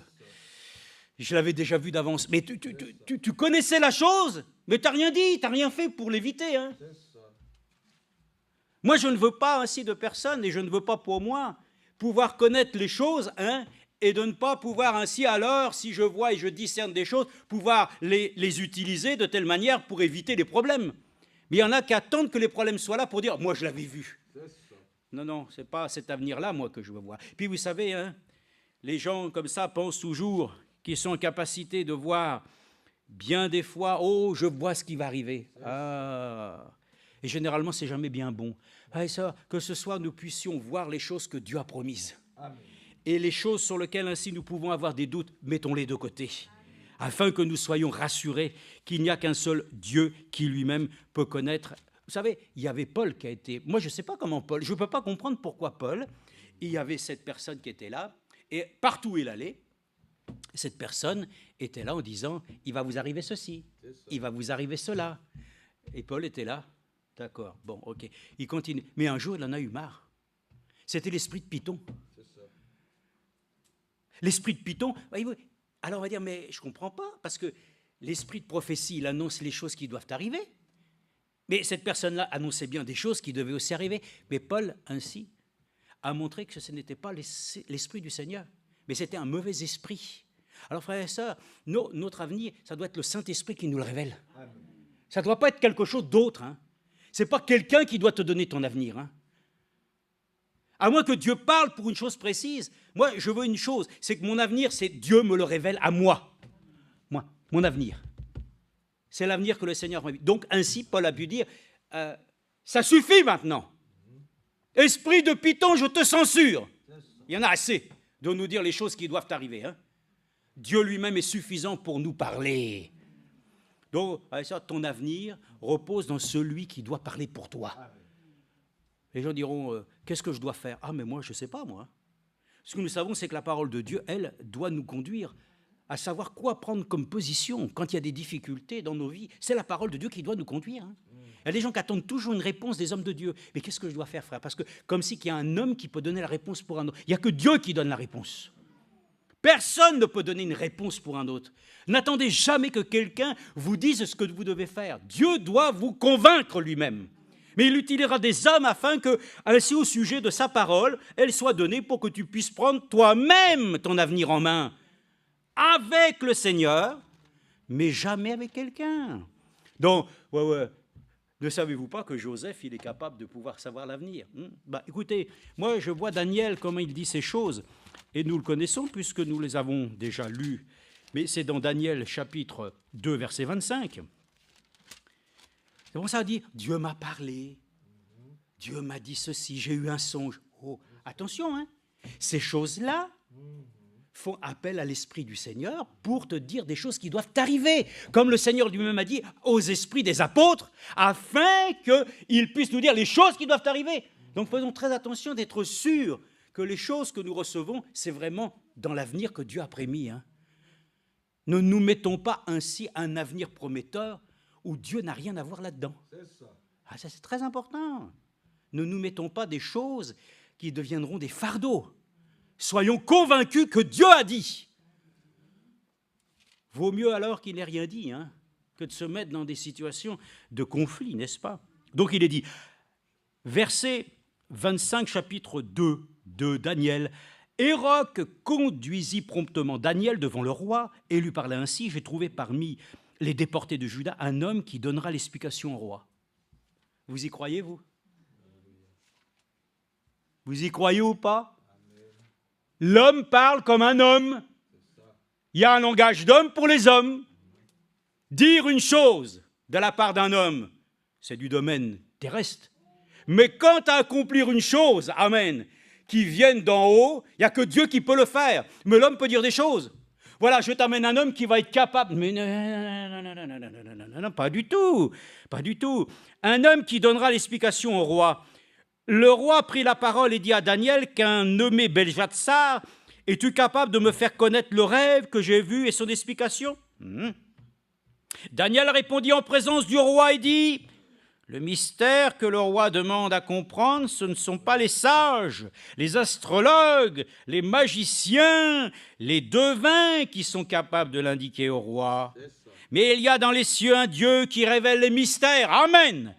je l'avais déjà vu d'avance. Mais tu connaissais la chose, mais tu n'as rien dit, tu n'as rien fait pour l'éviter. Hein. Moi, je ne veux pas ainsi de personne, et je ne veux pas pour moi pouvoir connaître les choses, hein, et de ne pas pouvoir ainsi, alors, si je vois et je discerne des choses, pouvoir les utiliser de telle manière pour éviter les problèmes. Mais il y en a qui attendent que les problèmes soient là pour dire « moi, je l'avais vu ». Non, ce n'est pas cet avenir-là, moi, que je veux voir. Puis, vous savez, hein, les gens comme ça pensent toujours qu'ils sont en capacité de voir bien des fois « oh, je vois ce qui va arriver ». Et généralement, c'est jamais bien bon. Ça, que ce soit, nous puissions voir les choses que Dieu a promises. Amen. Et les choses sur lesquelles ainsi nous pouvons avoir des doutes, mettons-les de côté, afin que nous soyons rassurés qu'il n'y a qu'un seul Dieu qui lui-même peut connaître. Vous savez, il y avait Paul qui a été... Moi, je ne sais pas comment Paul... Je ne peux pas comprendre pourquoi Paul, il y avait cette personne qui était là, et partout où il allait, cette personne était là en disant, il va vous arriver ceci, il va vous arriver cela. Et Paul était là, d'accord, bon, ok. Il continue. Mais un jour, il en a eu marre. C'était l'esprit de Python. L'esprit de Python, voyez-vous, alors on va dire, mais je ne comprends pas, parce que l'esprit de prophétie, il annonce les choses qui doivent arriver. Mais cette personne-là annonçait bien des choses qui devaient aussi arriver. Mais Paul, ainsi, a montré que ce n'était pas l'esprit du Seigneur, mais c'était un mauvais esprit. Alors, frères et sœurs, notre avenir, ça doit être le Saint-Esprit qui nous le révèle. Ça ne doit pas être quelque chose d'autre. Hein. Ce n'est pas quelqu'un qui doit te donner ton avenir. Hein. À moins que Dieu parle pour une chose précise. Moi, je veux une chose, c'est que mon avenir, c'est Dieu me le révèle à moi. Moi, mon avenir. C'est l'avenir que le Seigneur m'a vu. Donc, ainsi, Paul a pu dire, ça suffit maintenant. Esprit de Python, je te censure. Il y en a assez de nous dire les choses qui doivent arriver. Hein. Dieu lui-même est suffisant pour nous parler. Donc, avec ça, ton avenir repose dans celui qui doit parler pour toi. Les gens diront, qu'est-ce que je dois faire? Ah, mais moi, je ne sais pas, moi. Ce que nous savons, c'est que la parole de Dieu, elle, doit nous conduire à savoir quoi prendre comme position quand il y a des difficultés dans nos vies. C'est la parole de Dieu qui doit nous conduire. Il y a des gens qui attendent toujours une réponse des hommes de Dieu. Mais qu'est-ce que je dois faire, frère? Parce que comme si qu'il y a un homme qui peut donner la réponse pour un autre. Il n'y a que Dieu qui donne la réponse. Personne ne peut donner une réponse pour un autre. N'attendez jamais que quelqu'un vous dise ce que vous devez faire. Dieu doit vous convaincre lui-même. Mais il utilisera des hommes afin que, ainsi au sujet de sa parole, elle soit donnée pour que tu puisses prendre toi-même ton avenir en main. Avec le Seigneur, mais jamais avec quelqu'un. Donc, ne savez-vous pas que Joseph, il est capable de pouvoir savoir l'avenir? Écoutez, moi je vois Daniel, comment il dit ces choses, et nous le connaissons puisque nous les avons déjà lus, mais c'est dans Daniel chapitre 2, verset 25. C'est pour ça dit, Dieu m'a parlé, Dieu m'a dit ceci, j'ai eu un songe. Oh, attention, hein, ces choses-là font appel à l'Esprit du Seigneur pour te dire des choses qui doivent t'arriver, comme le Seigneur lui-même a dit aux esprits des apôtres, afin qu'ils puissent nous dire les choses qui doivent arriver. Donc faisons très attention d'être sûrs que les choses que nous recevons, c'est vraiment dans l'avenir que Dieu a prémis. Ne nous mettons pas ainsi un avenir prometteur où Dieu n'a rien à voir là-dedans. Ça, c'est très important. Ne nous mettons pas des choses qui deviendront des fardeaux. Soyons convaincus que Dieu a dit. Vaut mieux alors qu'il n'ait rien dit, que de se mettre dans des situations de conflit, n'est-ce pas? Donc il est dit, verset 25, chapitre 2 de Daniel, « Héroc conduisit promptement Daniel devant le roi et lui parla ainsi, j'ai trouvé parmi les déportés de Juda un homme qui donnera l'explication au roi. » Vous y croyez, vous? Vous y croyez ou pas? L'homme parle comme un homme. Il y a un langage d'homme pour les hommes. Dire une chose de la part d'un homme, c'est du domaine terrestre. Mais quant à accomplir une chose, amen, qui vienne d'en haut, il n'y a que Dieu qui peut le faire. Mais l'homme peut dire des choses. Voilà, je t'amène un homme qui va être capable. Mais non, pas du tout. Pas du tout. Un homme qui donnera l'explication au roi. Le roi prit la parole et dit à Daniel qu'un nommé Beljatsar, es-tu capable de me faire connaître le rêve que j'ai vu et son explication? Daniel répondit en présence du roi et dit, le mystère que le roi demande à comprendre, ce ne sont pas les sages, les astrologues, les magiciens, les devins qui sont capables de l'indiquer au roi. Mais il y a dans les cieux un Dieu qui révèle les mystères. Amen.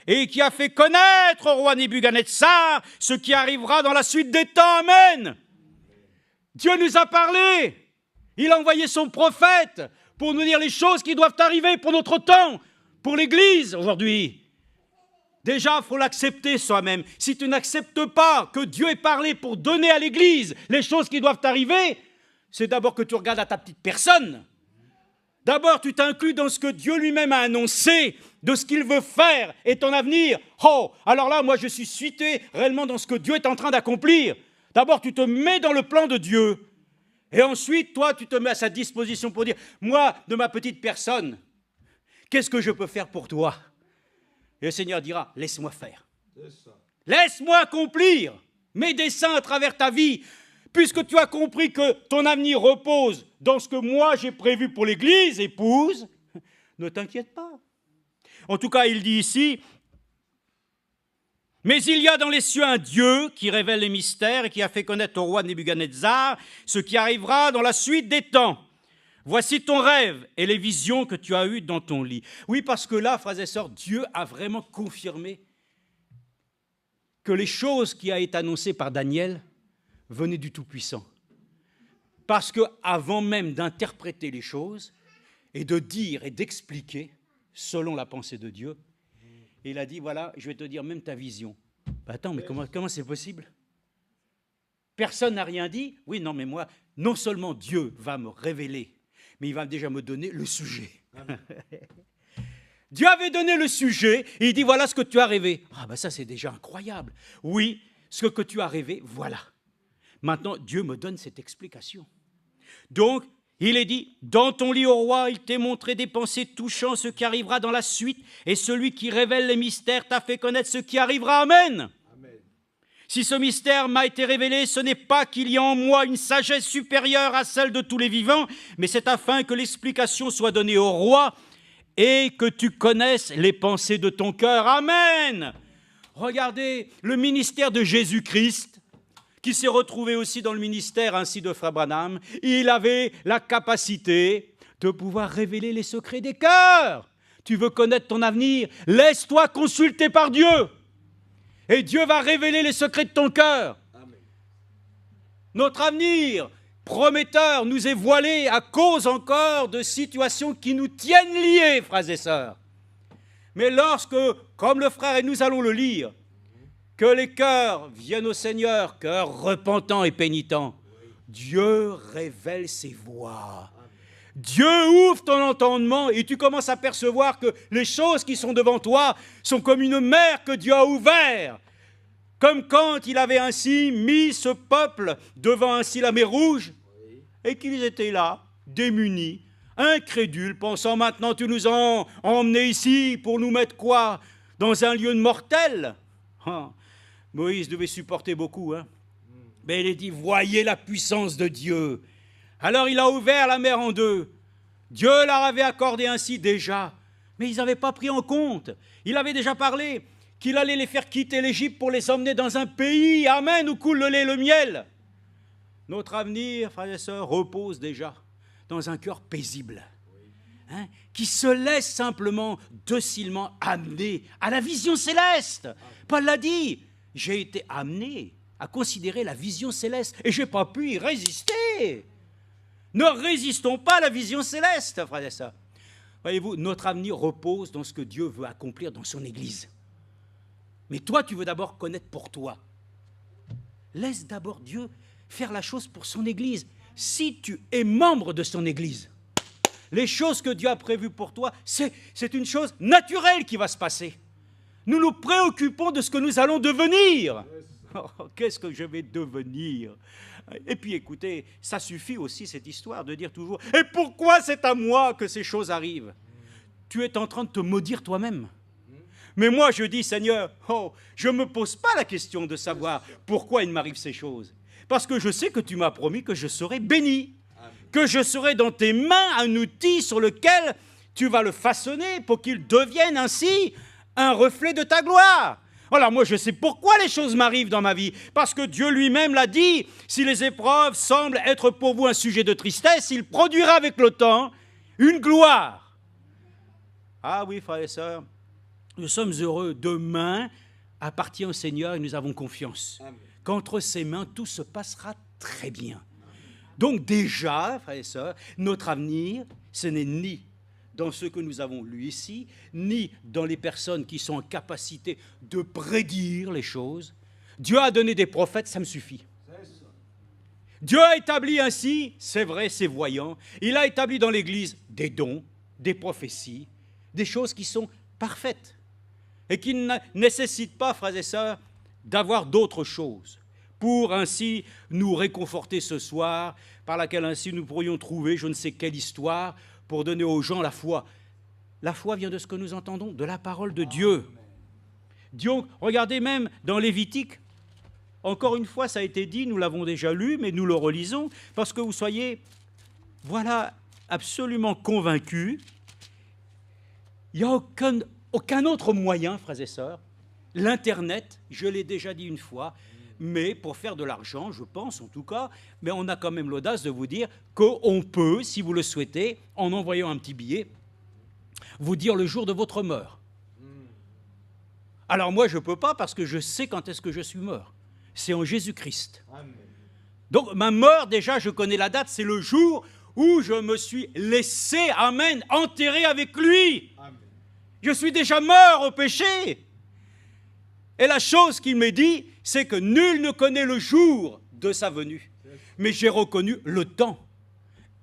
Et qui a fait connaître au roi Nebuchadnezzar ce qui arrivera dans la suite des temps. Amen. Dieu nous a parlé. Il a envoyé son prophète pour nous dire les choses qui doivent arriver pour notre temps, pour l'Église aujourd'hui. Déjà, il faut l'accepter soi-même. Si tu n'acceptes pas que Dieu ait parlé pour donner à l'Église les choses qui doivent arriver, c'est d'abord que tu regardes à ta petite personne. D'abord, tu t'inclus dans ce que Dieu lui-même a annoncé, de ce qu'il veut faire et ton avenir. Oh, alors là, moi, je suis situé réellement dans ce que Dieu est en train d'accomplir. D'abord, tu te mets dans le plan de Dieu. Et ensuite, toi, tu te mets à sa disposition pour dire, moi, de ma petite personne, qu'est-ce que je peux faire pour toi? Et le Seigneur dira, laisse-moi faire. Laisse-moi accomplir mes desseins à travers ta vie. Puisque tu as compris que ton avenir repose dans ce que moi j'ai prévu pour l'Église, épouse, ne t'inquiète pas. En tout cas, il dit ici, mais il y a dans les cieux un Dieu qui révèle les mystères et qui a fait connaître au roi Nebuchadnezzar ce qui arrivera dans la suite des temps. Voici ton rêve et les visions que tu as eues dans ton lit. Oui, parce que là, frères et sœurs, Dieu a vraiment confirmé que les choses qui ont été annoncées par Daniel venaient du Tout-Puissant. Parce qu'avant même d'interpréter les choses et de dire et d'expliquer selon la pensée de Dieu, il a dit, voilà, je vais te dire même ta vision. Attends, mais comment c'est possible? Personne n'a rien dit. Oui, non, mais moi, non seulement Dieu va me révéler, mais il va déjà me donner le sujet. Dieu avait donné le sujet et il dit, voilà ce que tu as rêvé. Ah ben ça, c'est déjà incroyable. Oui, ce que tu as rêvé, voilà. Maintenant, Dieu me donne cette explication. Donc, Il est dit, dans ton lit, ô roi, il t'est montré des pensées touchant ce qui arrivera dans la suite, et celui qui révèle les mystères t'a fait connaître ce qui arrivera. Amen. Amen. Si ce mystère m'a été révélé, ce n'est pas qu'il y a en moi une sagesse supérieure à celle de tous les vivants, mais c'est afin que l'explication soit donnée au roi et que tu connaisses les pensées de ton cœur. Amen. Regardez le ministère de Jésus-Christ, qui s'est retrouvé aussi dans le ministère ainsi de Frère Branham. Il avait la capacité de pouvoir révéler les secrets des cœurs. Tu veux connaître ton avenir? Laisse-toi consulter par Dieu. Et Dieu va révéler les secrets de ton cœur. Amen. Notre avenir prometteur nous est voilé à cause encore de situations qui nous tiennent liés, frères et sœurs. Mais lorsque, comme le frère et nous allons le lire, que les cœurs viennent au Seigneur, cœurs repentants et pénitents, Dieu révèle ses voies. Dieu ouvre ton entendement et tu commences à percevoir que les choses qui sont devant toi sont comme une mer que Dieu a ouverte. Comme quand il avait ainsi mis ce peuple devant ainsi la mer Rouge et qu'ils étaient là, démunis, incrédules, pensant maintenant tu nous as emmenés ici pour nous mettre quoi? Dans un lieu de mortel. Moïse devait supporter beaucoup, hein. Mais il est dit, voyez la puissance de Dieu. Alors il a ouvert la mer en deux. Dieu leur avait accordé ainsi déjà, mais ils n'avaient pas pris en compte. Il avait déjà parlé qu'il allait les faire quitter l'Égypte pour les emmener dans un pays, amen, où coule le lait et le miel. Notre avenir, frères et sœurs, repose déjà dans un cœur paisible, hein, qui se laisse simplement, docilement amener à la vision céleste. Paul l'a dit. J'ai été amené à considérer la vision céleste et je n'ai pas pu y résister. Ne résistons pas à la vision céleste, frères et sœurs. Voyez-vous, notre avenir repose dans ce que Dieu veut accomplir dans son Église. Mais toi, tu veux d'abord connaître pour toi. Laisse d'abord Dieu faire la chose pour son Église. Si tu es membre de son Église, les choses que Dieu a prévues pour toi, c'est une chose naturelle qui va se passer. Nous nous préoccupons de ce que nous allons devenir. Oh, qu'est-ce que je vais devenir? Et puis écoutez, ça suffit aussi cette histoire de dire toujours « Et pourquoi c'est à moi que ces choses arrivent ?» Tu es en train de te maudire toi-même. Mais moi je dis Seigneur, je ne me pose pas la question de savoir pourquoi il m'arrive ces choses. Parce que je sais que tu m'as promis que je serai béni, que je serai dans tes mains un outil sur lequel tu vas le façonner pour qu'il devienne ainsi un reflet de ta gloire. Alors moi je sais pourquoi les choses m'arrivent dans ma vie, parce que Dieu lui-même l'a dit, si les épreuves semblent être pour vous un sujet de tristesse, il produira avec le temps une gloire. Ah oui, frères et sœurs, nous sommes heureux. Demain appartient au Seigneur et nous avons confiance qu'entre ses mains tout se passera très bien. Donc déjà, frères et sœurs, notre avenir, ce n'est ni dans ce que nous avons lu ici, ni dans les personnes qui sont en capacité de prédire les choses. Dieu a donné des prophètes, ça me suffit. Dieu a établi ainsi, c'est vrai, c'est voyant, il a établi dans l'Église des dons, des prophéties, des choses qui sont parfaites et qui ne nécessitent pas, frères et sœurs, d'avoir d'autres choses pour ainsi nous réconforter ce soir, par laquelle ainsi nous pourrions trouver je ne sais quelle histoire pour donner aux gens la foi. La foi vient de ce que nous entendons, de la parole de Dieu. Dieu, regardez même dans Lévitique, encore une fois, ça a été dit, nous l'avons déjà lu, mais nous le relisons, parce que vous soyez, voilà, absolument convaincus, il n'y a aucun autre moyen, frères et sœurs. L'Internet, je l'ai déjà dit une fois, mais pour faire de l'argent, je pense en tout cas, mais on a quand même l'audace de vous dire qu'on peut, si vous le souhaitez, en envoyant un petit billet, vous dire le jour de votre mort. Alors moi, je ne peux pas parce que je sais quand est-ce que je suis mort. C'est en Jésus-Christ. Donc ma mort, déjà, je connais la date, c'est le jour où je me suis laissé, amen, enterré avec lui. Amen. Je suis déjà mort au péché. Et la chose qu'il me dit, c'est que nul ne connaît le jour de sa venue. Mais j'ai reconnu le temps.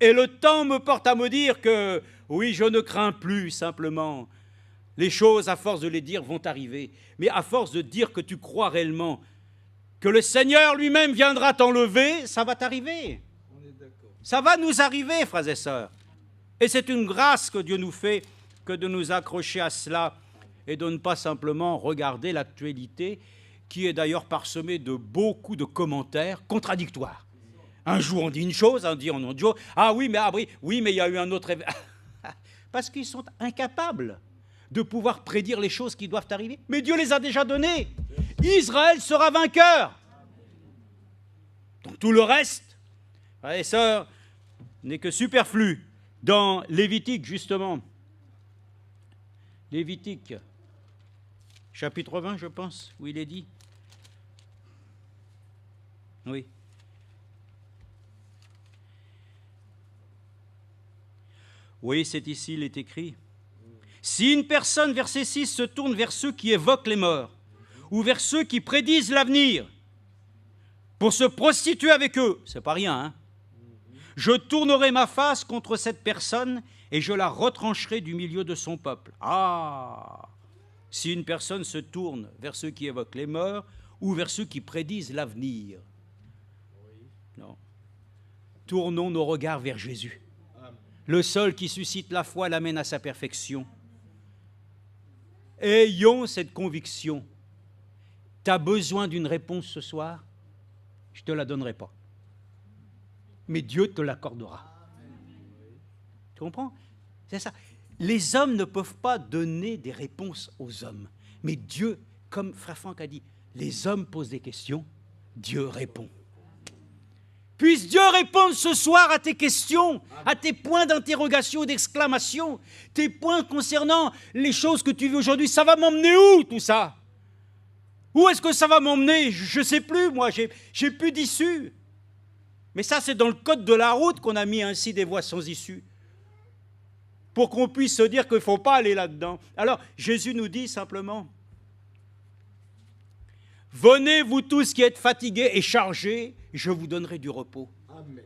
Et le temps me porte à me dire que, oui, je ne crains plus simplement. Les choses, à force de les dire, vont arriver. Mais à force de dire que tu crois réellement que le Seigneur lui-même viendra t'enlever, ça va t'arriver. Ça va nous arriver, frères et sœurs. Et c'est une grâce que Dieu nous fait que de nous accrocher à cela et de ne pas simplement regarder l'actualité qui est d'ailleurs parsemée de beaucoup de commentaires contradictoires. Un jour on dit une chose, on dit un autre jour, oui, mais il y a eu un autre événement. Parce qu'ils sont incapables de pouvoir prédire les choses qui doivent arriver. Mais Dieu les a déjà données. Israël sera vainqueur. Donc tout le reste, frères et sœurs, n'est que superflu. Dans Lévitique, justement, Lévitique, chapitre 20, je pense, où il est dit. Oui. Oui, c'est ici, il est écrit. Si une personne, verset 6, se tourne vers ceux qui évoquent les morts, ou vers ceux qui prédisent l'avenir, pour se prostituer avec eux, c'est pas rien, hein? Je tournerai ma face contre cette personne et je la retrancherai du milieu de son peuple. Si une personne se tourne vers ceux qui évoquent les morts ou vers ceux qui prédisent l'avenir. Non. Tournons nos regards vers Jésus. Le seul qui suscite la foi l'amène à sa perfection. Ayons cette conviction. Tu as besoin d'une réponse ce soir? Je ne te la donnerai pas. Mais Dieu te l'accordera. Tu comprends? C'est ça. Les hommes ne peuvent pas donner des réponses aux hommes. Mais Dieu, comme Frère Franck a dit, les hommes posent des questions, Dieu répond. Puisse Dieu répondre ce soir à tes questions, à tes points d'interrogation, d'exclamation, tes points concernant les choses que tu vis aujourd'hui. Ça va m'emmener où tout ça? Où est-ce que ça va m'emmener? Je ne sais plus, moi, j'ai plus d'issue. Mais ça, c'est dans le code de la route qu'on a mis ainsi des voies sans issue. Pour qu'on puisse se dire qu'il ne faut pas aller là-dedans. Alors, Jésus nous dit simplement, venez vous tous qui êtes fatigués et chargés, je vous donnerai du repos. Amen.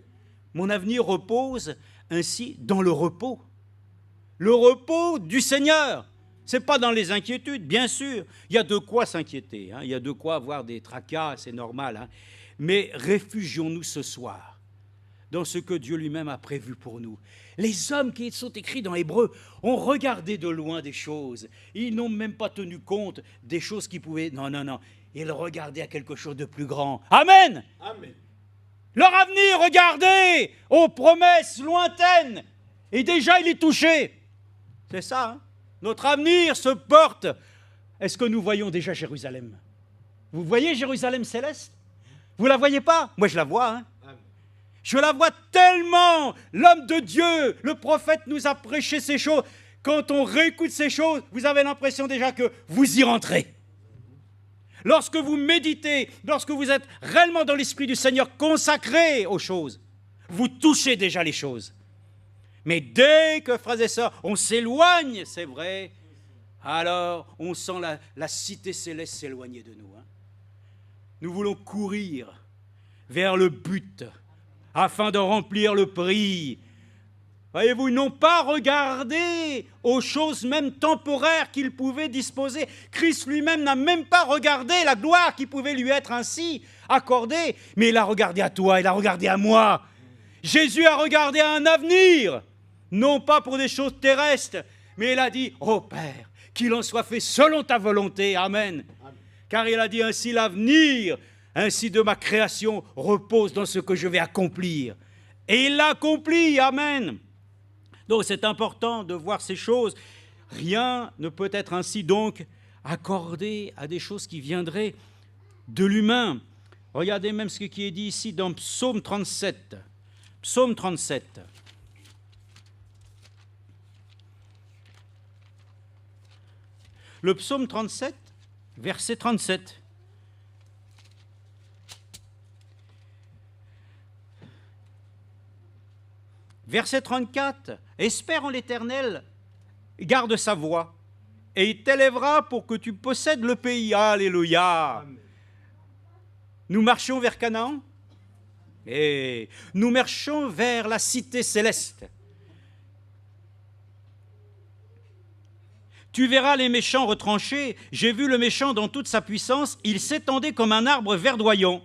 Mon avenir repose ainsi dans le repos. Le repos du Seigneur. Ce n'est pas dans les inquiétudes, bien sûr. Il y a de quoi s'inquiéter, hein. Il y a de quoi avoir des tracas, c'est normal. Hein. Mais réfugions-nous ce soir dans ce que Dieu lui-même a prévu pour nous. Les hommes qui sont écrits dans Hébreu ont regardé de loin des choses. Ils n'ont même pas tenu compte des choses qui pouvaient... Non. Ils regardaient à quelque chose de plus grand. Amen. Amen. Leur avenir, regardez aux promesses lointaines. Et déjà, il est touché. C'est ça, hein? Notre avenir se porte. Est-ce que nous voyons déjà Jérusalem? Vous voyez Jérusalem céleste? Vous la voyez pas? Moi, je la vois. Hein. Je la vois tellement. L'homme de Dieu, le prophète nous a prêché ces choses. Quand on réécoute ces choses, vous avez l'impression déjà que vous y rentrez. Lorsque vous méditez, lorsque vous êtes réellement dans l'esprit du Seigneur, consacré aux choses, vous touchez déjà les choses. Mais dès que, frères et sœurs, on s'éloigne, c'est vrai, alors on sent la cité céleste s'éloigner de nous. Hein. Nous voulons courir vers le but afin de remplir le prix. Voyez-vous, ils n'ont pas regardé aux choses même temporaires qu'il pouvait disposer. Christ lui-même n'a même pas regardé la gloire qui pouvait lui être ainsi accordée, mais il a regardé à toi, il a regardé à moi. Jésus a regardé à un avenir, non pas pour des choses terrestres, mais il a dit, ô Père, qu'il en soit fait selon ta volonté, Amen. Car il a dit ainsi, l'avenir, ainsi de ma création, repose dans ce que je vais accomplir. Et il l'a accompli, Amen. Donc c'est important de voir ces choses. Rien ne peut être ainsi donc accordé à des choses qui viendraient de l'humain. Regardez même ce qui est dit ici dans Psaume 37. Psaume 37. Le Psaume 37, verset 37. Verset 34, « Espère en l'Éternel, garde sa voie, et il t'élèvera pour que tu possèdes le pays. » Alléluia. Amen. Nous marchons vers Canaan, et nous marchons vers la cité céleste. Tu verras les méchants retranchés. J'ai vu le méchant dans toute sa puissance. Il s'étendait comme un arbre verdoyant.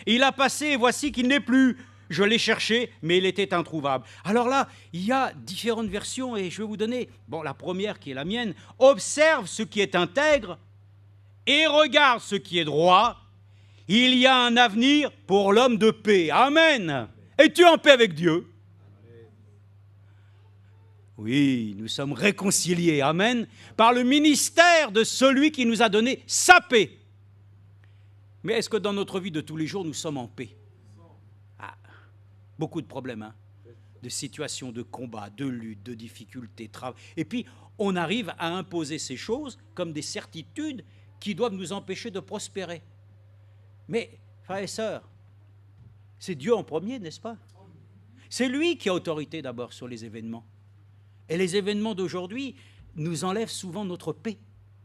Il a passé, et voici qu'il n'est plus. Je l'ai cherché, mais il était introuvable. Alors là, il y a différentes versions et je vais vous donner, la première qui est la mienne. Observe ce qui est intègre et regarde ce qui est droit. Il y a un avenir pour l'homme de paix. Amen. Es-tu en paix avec Dieu? Oui, nous sommes réconciliés, amen, par le ministère de celui qui nous a donné sa paix. Mais est-ce que dans notre vie de tous les jours, nous sommes en paix? Beaucoup de problèmes, de situations de combat, de lutte, de difficultés, de travail. Et puis, on arrive à imposer ces choses comme des certitudes qui doivent nous empêcher de prospérer. Mais, frères et sœurs, c'est Dieu en premier, n'est-ce pas? C'est lui qui a autorité d'abord sur les événements. Et les événements d'aujourd'hui nous enlèvent souvent notre paix.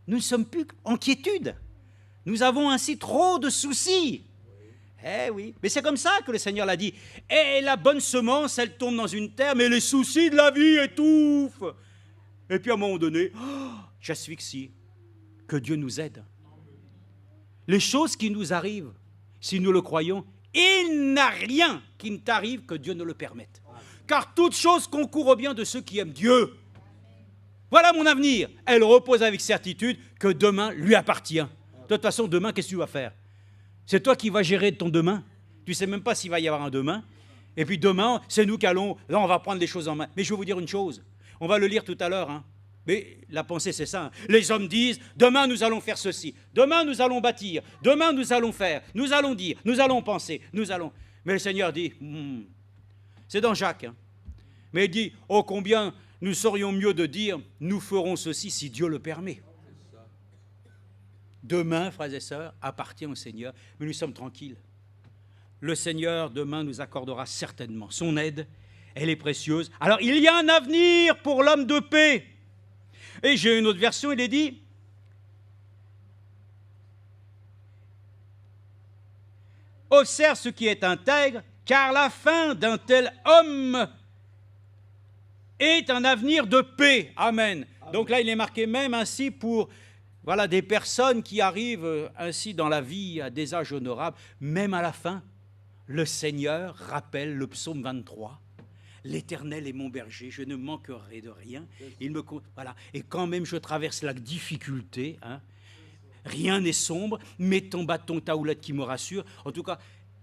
Nous ne sommes plus en quiétude. Nous avons ainsi trop de soucis. Eh oui, mais c'est comme ça que le Seigneur l'a dit. Et la bonne semence, elle tombe dans une terre, mais les soucis de la vie étouffent. Et puis à un moment donné, j'asphyxie. Que Dieu nous aide. Les choses qui nous arrivent, si nous le croyons, il n'a rien qui ne t'arrive que Dieu ne le permette. Car toute chose concourt au bien de ceux qui aiment Dieu. Voilà mon avenir. Elle repose avec certitude que demain lui appartient. De toute façon, demain, qu'est-ce que tu vas faire? C'est toi qui vas gérer ton demain. Tu ne sais même pas s'il va y avoir un demain. Et puis demain, c'est nous qui allons, là on va prendre les choses en main. Mais je vais vous dire une chose, on va le lire tout à l'heure, mais la pensée c'est ça. Les hommes disent, demain nous allons faire ceci, demain nous allons bâtir, demain nous allons faire, nous allons dire, nous allons penser, nous allons... Mais le Seigneur dit, c'est dans Jacques, mais il dit, oh combien nous serions mieux de dire, nous ferons ceci si Dieu le permet. Demain, frères et sœurs, appartient au Seigneur, mais nous sommes tranquilles. Le Seigneur, demain, nous accordera certainement son aide, elle est précieuse. Alors, il y a un avenir pour l'homme de paix. Et j'ai une autre version, il est dit, observe ce qui est intègre, car la fin d'un tel homme est un avenir de paix. Amen. Donc là, il est marqué même ainsi pour des personnes qui arrivent ainsi dans la vie à des âges honorables. Même à la fin, le Seigneur rappelle le psaume 23. L'Éternel est mon berger, je ne manquerai de rien. Et quand même je traverse la difficulté, rien n'est sombre, mais ton bâton, ta houlette qui me rassure. En tout cas,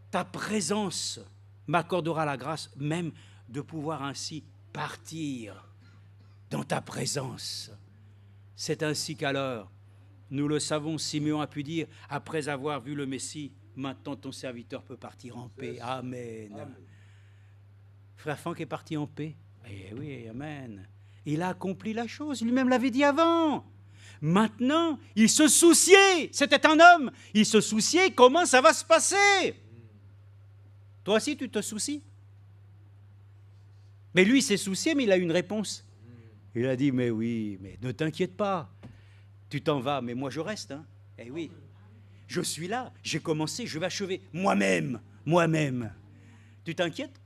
ta présence m'accordera la grâce même de pouvoir ainsi partir dans ta présence. C'est ainsi qu'alors, nous le savons, Simeon a pu dire, après avoir vu le Messie, maintenant ton serviteur peut partir en paix. Amen. Amen. Frère Franck est parti en paix. Eh oui, amen. Il a accompli la chose, lui-même l'avait dit avant. Maintenant, il se souciait, c'était un homme, il se souciait comment ça va se passer. Toi aussi, tu te soucies? Mais lui, il s'est soucié, mais il a eu une réponse. Il a dit, mais oui, mais ne t'inquiète pas. Tu t'en vas, mais moi je reste. Eh oui, je suis là, j'ai commencé, je vais achever. Moi-même. Tu t'inquiètes?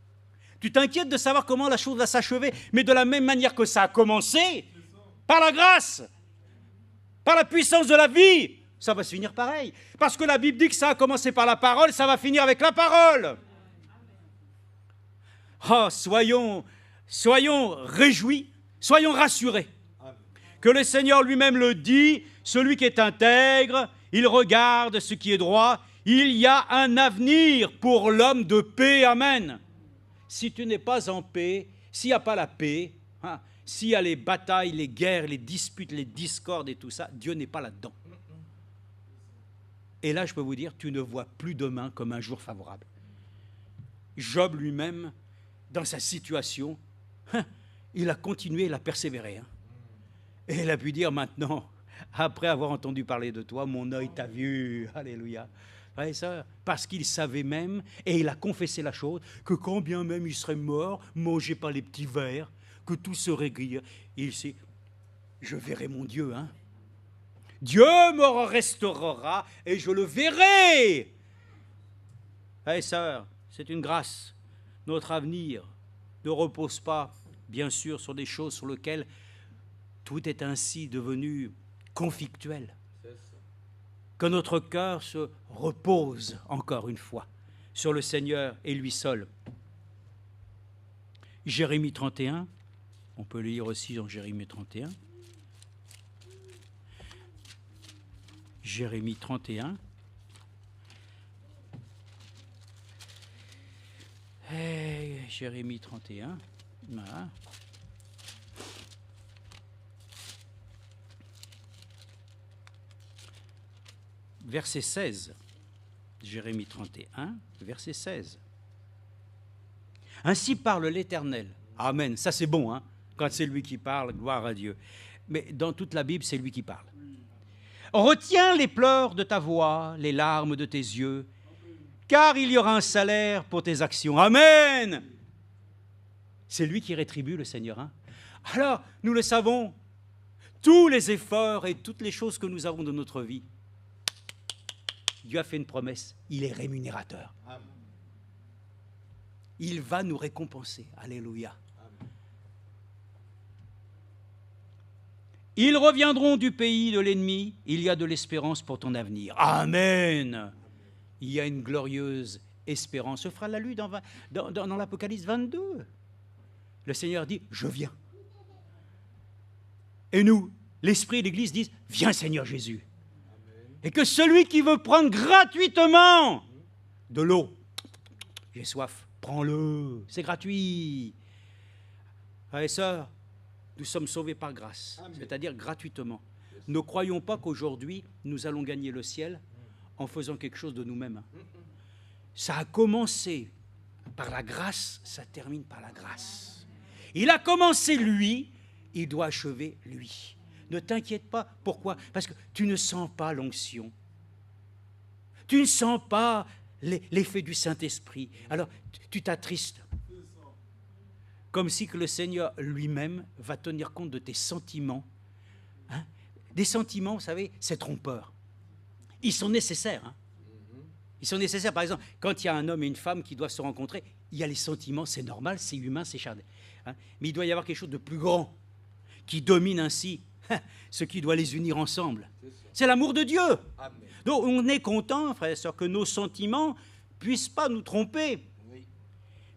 Tu t'inquiètes de savoir comment la chose va s'achever, mais de la même manière que ça a commencé, par la grâce, par la puissance de la vie, ça va se finir pareil. Parce que la Bible dit que ça a commencé par la parole, ça va finir avec la parole. Oh, soyons réjouis, soyons rassurés. Que le Seigneur lui-même le dit, celui qui est intègre, il regarde ce qui est droit, il y a un avenir pour l'homme de paix. Amen. Si tu n'es pas en paix, s'il n'y a pas la paix, s'il y a les batailles, les guerres, les disputes, les discordes et tout ça, Dieu n'est pas là-dedans. Et là, je peux vous dire, tu ne vois plus demain comme un jour favorable. Job lui-même, dans sa situation, il a continué, il a persévéré. Et il a pu dire maintenant, après avoir entendu parler de toi, mon œil t'a vu. Alléluia. Frères et sœurs, parce qu'il savait même, et il a confessé la chose, que quand bien même il serait mort, mangez pas les petits vers, que tout serait gris. Il sait, je verrai mon Dieu. Dieu me restaurera et je le verrai. Frères et sœurs, c'est une grâce. Notre avenir ne repose pas, bien sûr, sur des choses sur lesquelles tout est ainsi devenu conflictuel. Que notre cœur se repose, encore une fois, sur le Seigneur et lui seul. Jérémie 31, on peut le lire aussi dans Jérémie 31. Jérémie 31. Jérémie 31, voilà. Verset 16. Jérémie 31, verset 16. Ainsi parle l'Éternel. Amen. Ça c'est bon, hein, quand c'est lui qui parle, gloire à Dieu. Mais dans toute la Bible, c'est lui qui parle. Retiens les pleurs de ta voix, les larmes de tes yeux, car il y aura un salaire pour tes actions. Amen. C'est lui qui rétribue, le Seigneur. Hein. Alors, nous le savons, tous les efforts et toutes les choses que nous avons dans notre vie, Dieu a fait une promesse, il est rémunérateur. Amen. Il va nous récompenser. Alléluia. Amen. Ils reviendront du pays de l'ennemi, il y a de l'espérance pour ton avenir. Amen. Il y a une glorieuse espérance. Ce fera la lu dans l'Apocalypse 22. Le Seigneur dit, je viens. Et nous, l'Esprit et l'Église disent, viens Seigneur Jésus. Et que celui qui veut prendre gratuitement de l'eau, j'ai soif, prends-le, c'est gratuit. Frères et sœurs, nous sommes sauvés par grâce, c'est-à-dire gratuitement. Ne croyons pas qu'aujourd'hui, nous allons gagner le ciel en faisant quelque chose de nous-mêmes. Ça a commencé par la grâce, ça termine par la grâce. Il a commencé lui, il doit achever lui. Ne t'inquiète pas. Pourquoi? Parce que tu ne sens pas l'onction. Tu ne sens pas l'effet du Saint-Esprit. Alors, tu t'attristes. Comme si que le Seigneur lui-même va tenir compte de tes sentiments. Hein? Des sentiments, vous savez, c'est trompeur. Ils sont nécessaires. Hein? Ils sont nécessaires. Par exemple, quand il y a un homme et une femme qui doivent se rencontrer, il y a les sentiments, c'est normal, c'est humain, c'est charnel. Hein? Mais il doit y avoir quelque chose de plus grand qui domine ainsi ce qui doit les unir ensemble. C'est l'amour de Dieu. Amen. Donc on est content, frères et sœurs, que nos sentiments ne puissent pas nous tromper. Oui.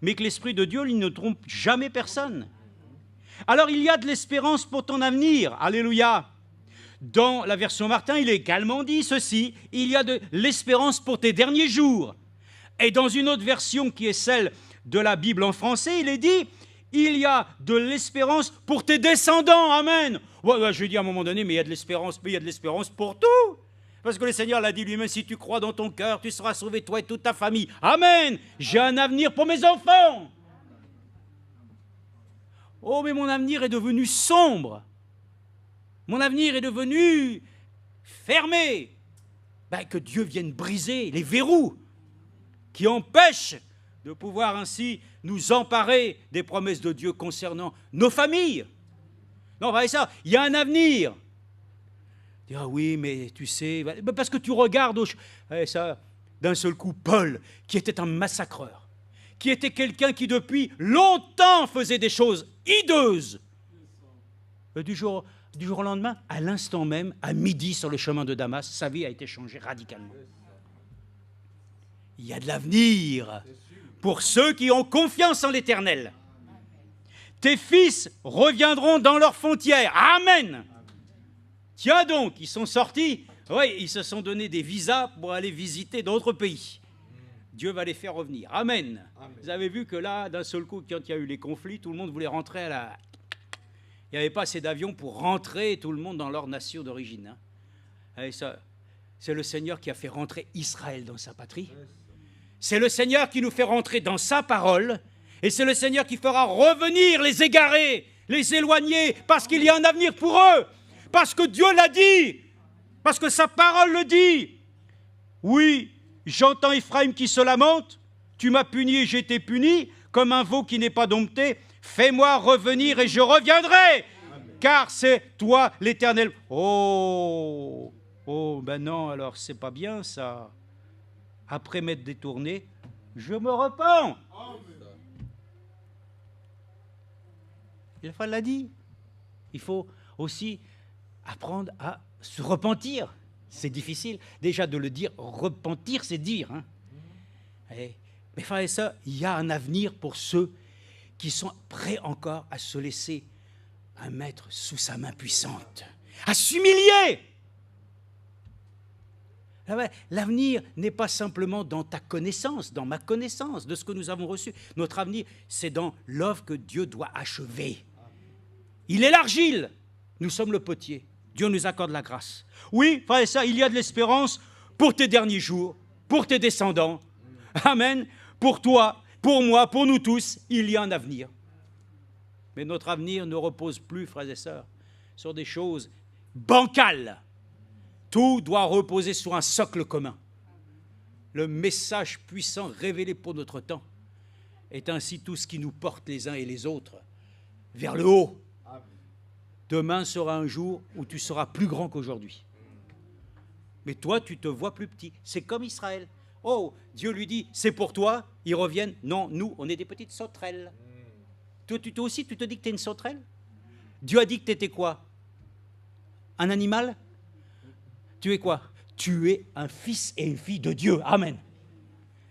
Mais que l'Esprit de Dieu, il ne trompe jamais personne. Alors il y a de l'espérance pour ton avenir. Alléluia. Dans la version Martin, il est également dit ceci, il y a de l'espérance pour tes derniers jours. Et dans une autre version qui est celle de la Bible en français, il est dit, il y a de l'espérance pour tes descendants. Amen. Ouais, je dis à un moment donné, mais il y a de l'espérance pour tout. Parce que le Seigneur l'a dit lui-même, si tu crois dans ton cœur, tu seras sauvé, toi et toute ta famille. Amen. J'ai un avenir pour mes enfants. Oh, mais mon avenir est devenu sombre. Mon avenir est devenu fermé. Ben, que Dieu vienne briser les verrous qui empêchent de pouvoir ainsi nous emparer des promesses de Dieu concernant nos familles. Non, voyez ça, il y a un avenir. Ah oui, mais tu sais, parce que tu regardes ça, d'un seul coup, Paul, qui était un massacreur, qui était quelqu'un qui depuis longtemps faisait des choses hideuses. Du jour au lendemain, à l'instant même, à midi sur le chemin de Damas, sa vie a été changée radicalement. Il y a de l'avenir pour ceux qui ont confiance en l'Éternel. Tes fils reviendront dans leurs frontières. Amen. Tiens donc, ils sont sortis. Oui, ils se sont donné des visas pour aller visiter d'autres pays. Dieu va les faire revenir. Amen. Amen. Vous avez vu que là, d'un seul coup, quand il y a eu les conflits, tout le monde voulait rentrer à la... Il n'y avait pas assez d'avions pour rentrer tout le monde dans leur nation d'origine. Hein. Et ça, c'est le Seigneur qui a fait rentrer Israël dans sa patrie. C'est le Seigneur qui nous fait rentrer dans sa parole. Et c'est le Seigneur qui fera revenir les égarés, les éloignés, parce qu'il y a un avenir pour eux. Parce que Dieu l'a dit. Parce que sa parole le dit. Oui, j'entends Ephraïm qui se lamente. Tu m'as puni et j'ai été puni, comme un veau qui n'est pas dompté. Fais-moi revenir et je reviendrai. Amen. Car c'est toi l'Éternel. Oh, ben non, alors c'est pas bien ça. Après m'être détourné, je me repens. Amen. Il l'a dit. Il faut aussi apprendre à se repentir. C'est difficile déjà de le dire. Repentir, c'est dire. Hein. Mais frères et sœurs, il y a un avenir pour ceux qui sont prêts encore à se laisser un maître sous sa main puissante, à s'humilier. L'avenir n'est pas simplement dans ta connaissance, dans ma connaissance de ce que nous avons reçu. Notre avenir, c'est dans l'œuvre que Dieu doit achever. Il est l'argile, nous sommes le potier. Dieu nous accorde la grâce. Oui, frère et sœurs, il y a de l'espérance pour tes derniers jours, pour tes descendants. Amen. Pour toi, pour moi, pour nous tous, il y a un avenir. Mais notre avenir ne repose plus, frères et sœurs, sur des choses bancales. Tout doit reposer sur un socle commun. Le message puissant révélé pour notre temps est ainsi tout ce qui nous porte les uns et les autres vers le haut. Demain sera un jour où tu seras plus grand qu'aujourd'hui. Mais toi, tu te vois plus petit. C'est comme Israël. Oh, Dieu lui dit, c'est pour toi. Ils reviennent. Non, nous, on est des petites sauterelles. Toi aussi, tu te dis que tu es une sauterelle? Dieu a dit que tu étais quoi? Un animal? Tu es quoi? Tu es un fils et une fille de Dieu. Amen.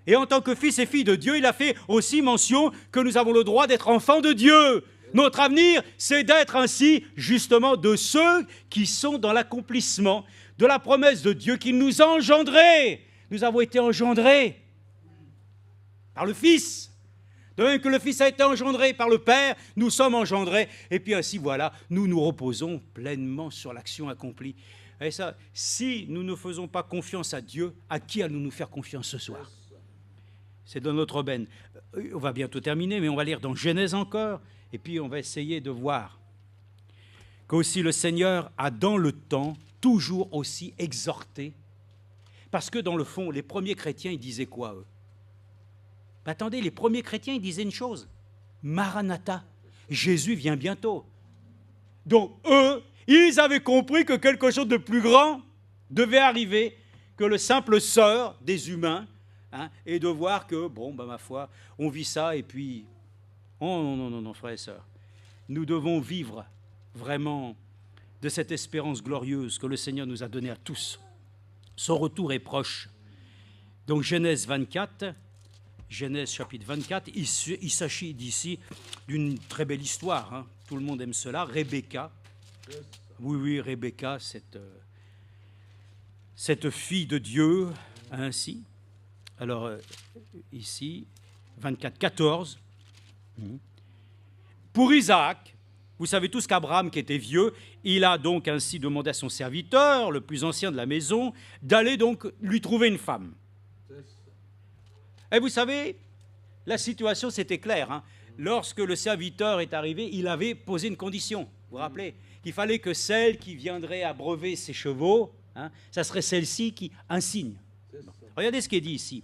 Et en tant que fils et fille de Dieu, il a fait aussi mention que nous avons le droit d'être enfants de Dieu. Notre avenir, c'est d'être ainsi, justement, de ceux qui sont dans l'accomplissement de la promesse de Dieu qui nous a engendrés. Nous avons été engendrés par le Fils. De même que le Fils a été engendré par le Père, nous sommes engendrés. Et puis ainsi, voilà, nous nous reposons pleinement sur l'action accomplie. Et ça, si nous ne faisons pas confiance à Dieu, à qui allons-nous nous faire confiance ce soir? C'est dans notre aubaine. On va bientôt terminer, mais on va lire dans Genèse encore. Et puis on va essayer de voir qu'aussi le Seigneur a dans le temps toujours aussi exhorté. Parce que dans le fond, les premiers chrétiens, ils disaient quoi, eux? Attendez, les premiers chrétiens, ils disaient une chose. Maranatha, Jésus vient bientôt. Donc eux, ils avaient compris que quelque chose de plus grand devait arriver que le simple sort des humains, hein, et de voir que, bon, ben, ma foi, on vit ça et puis... Oh non, frères et sœurs. Nous devons vivre vraiment de cette espérance glorieuse que le Seigneur nous a donnée à tous. Son retour est proche. Donc Genèse 24, Genèse chapitre 24, il s'agit d'ici d'une très belle histoire. Hein. Tout le monde aime cela. Rebecca. Oui, Rebecca, cette fille de Dieu, ainsi. Alors, ici, 24, 14. Pour Isaac, vous savez tous qu'Abraham, qui était vieux, il a donc ainsi demandé à son serviteur, le plus ancien de la maison, d'aller donc lui trouver une femme. Et vous savez, la situation, c'était clair. Hein. Lorsque le serviteur est arrivé, il avait posé une condition. Vous vous rappelez? Qu'il fallait que celle qui viendrait abreuver ses chevaux, hein, ça serait celle-ci qui insigne. Bon. Regardez ce qui est dit ici.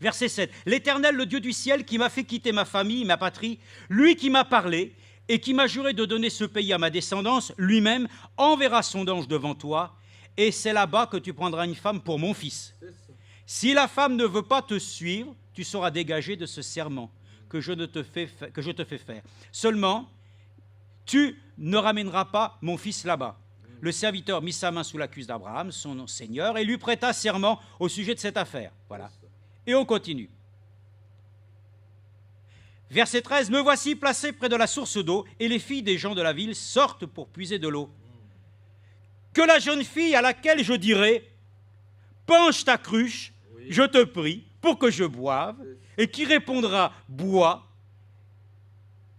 Verset 7. L'Éternel, le Dieu du ciel, qui m'a fait quitter ma famille, ma patrie, lui qui m'a parlé et qui m'a juré de donner ce pays à ma descendance, lui-même enverra son ange devant toi, et c'est là-bas que tu prendras une femme pour mon fils. Si la femme ne veut pas te suivre, tu seras dégagé de ce serment que je te fais faire. Seulement, tu ne ramèneras pas mon fils là-bas. Le serviteur mit sa main sous la cuisse d'Abraham, son seigneur, et lui prêta serment au sujet de cette affaire. Voilà. Et on continue. Verset 13. Me voici placé près de la source d'eau, et les filles des gens de la ville sortent pour puiser de l'eau. Que la jeune fille à laquelle je dirai, penche ta cruche, je te prie, pour que je boive, et qui répondra, bois,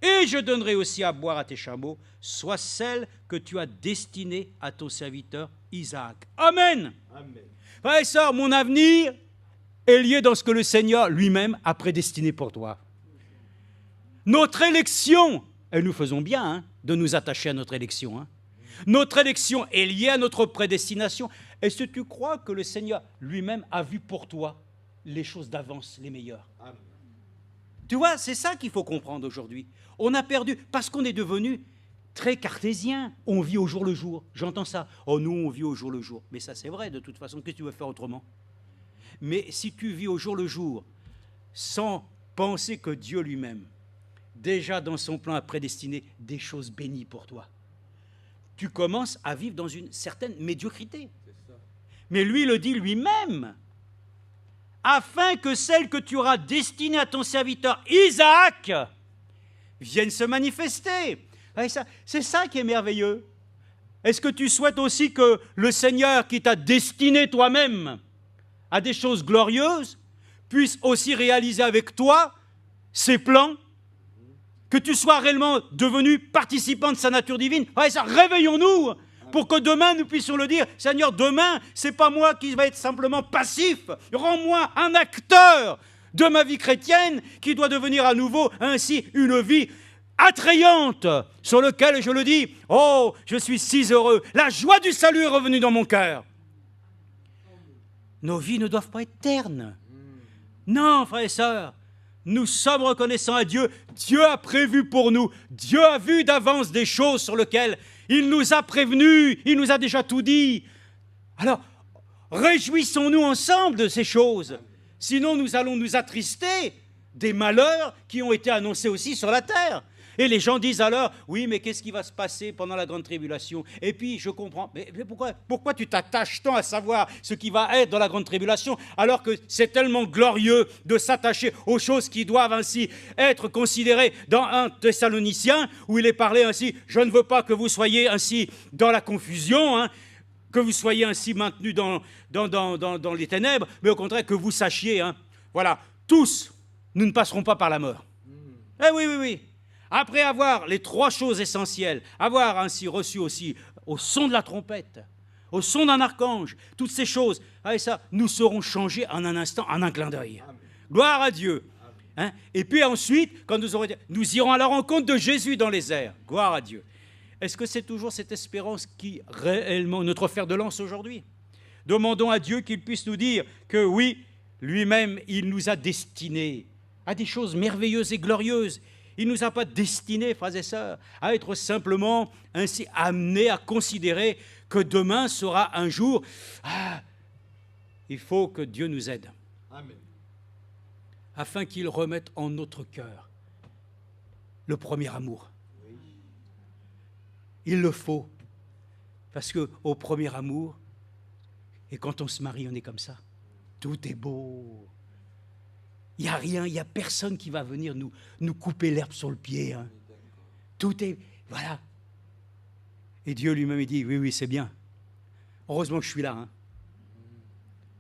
et je donnerai aussi à boire à tes chameaux, soit celle que tu as destinée à ton serviteur Isaac. Amen. Amen. Frères et sœurs, mon avenir est lié dans ce que le Seigneur lui-même a prédestiné pour toi. Notre élection, et nous faisons bien hein, de nous attacher à notre élection. Hein. Notre élection est liée à notre prédestination. Est-ce que tu crois que le Seigneur lui-même a vu pour toi les choses d'avance, les meilleures? Amen. Tu vois, c'est ça qu'il faut comprendre aujourd'hui. On a perdu, parce qu'on est devenu très cartésien. On vit au jour le jour. J'entends ça. Oh, nous, on vit au jour le jour. Mais ça, c'est vrai, de toute façon. Qu'est-ce que tu veux faire autrement? Mais si tu vis au jour le jour, sans penser que Dieu lui-même, déjà dans son plan, a prédestiné des choses bénies pour toi, tu commences à vivre dans une certaine médiocrité. Mais lui le dit lui-même, afin que celle que tu auras destinée à ton serviteur Isaac, viennent se manifester. C'est ça qui est merveilleux. Est-ce que tu souhaites aussi que le Seigneur qui t'a destiné toi-même à des choses glorieuses puisse aussi réaliser avec toi ses plans? Que tu sois réellement devenu participant de sa nature divine? Réveillons-nous pour que demain nous puissions le dire. Seigneur, demain, ce n'est pas moi qui vais être simplement passif. Rends-moi un acteur de ma vie chrétienne qui doit devenir à nouveau ainsi une vie attrayante sur laquelle je le dis. Oh, je suis si heureux. La joie du salut est revenue dans mon cœur. Nos vies ne doivent pas être ternes. Non, frères et sœurs, nous sommes reconnaissants à Dieu. Dieu a prévu pour nous. Dieu a vu d'avance des choses sur lesquelles il nous a prévenus. Il nous a déjà tout dit. Alors, réjouissons-nous ensemble de ces choses. Sinon, nous allons nous attrister des malheurs qui ont été annoncés aussi sur la terre. Et les gens disent alors, oui, mais qu'est-ce qui va se passer pendant la grande tribulation? Et puis, je comprends, mais pourquoi tu t'attaches tant à savoir ce qui va être dans la grande tribulation, alors que c'est tellement glorieux de s'attacher aux choses qui doivent ainsi être considérées dans 1 Thessaloniciens, où il est parlé ainsi, je ne veux pas que vous soyez ainsi dans la confusion, que vous soyez ainsi maintenus dans les ténèbres, mais au contraire que vous sachiez, voilà, tous, nous ne passerons pas par la mort. Eh oui. Après avoir les 3 choses essentielles, avoir ainsi reçu aussi au son de la trompette, au son d'un archange, toutes ces choses, nous serons changés en un instant, en un clin d'œil. Gloire à Dieu. Et puis ensuite, quand nous irons à la rencontre de Jésus dans les airs. Gloire à Dieu. Est-ce que c'est toujours cette espérance qui réellement notre fer de lance aujourd'hui? Demandons à Dieu qu'il puisse nous dire que oui, lui-même, il nous a destinés à des choses merveilleuses et glorieuses. Il ne nous a pas destinés, frères et sœurs, à être simplement ainsi amenés à considérer que demain sera un jour. Il faut que Dieu nous aide. Amen. Afin qu'il remette en notre cœur le premier amour. Oui. Il le faut. Parce qu'au premier amour, et quand on se marie, on est comme ça. Tout est beau. Il n'y a rien, il n'y a personne qui va venir nous couper l'herbe sur le pied. Tout est... Voilà. Et Dieu lui-même, il dit, oui, c'est bien. Heureusement que je suis là.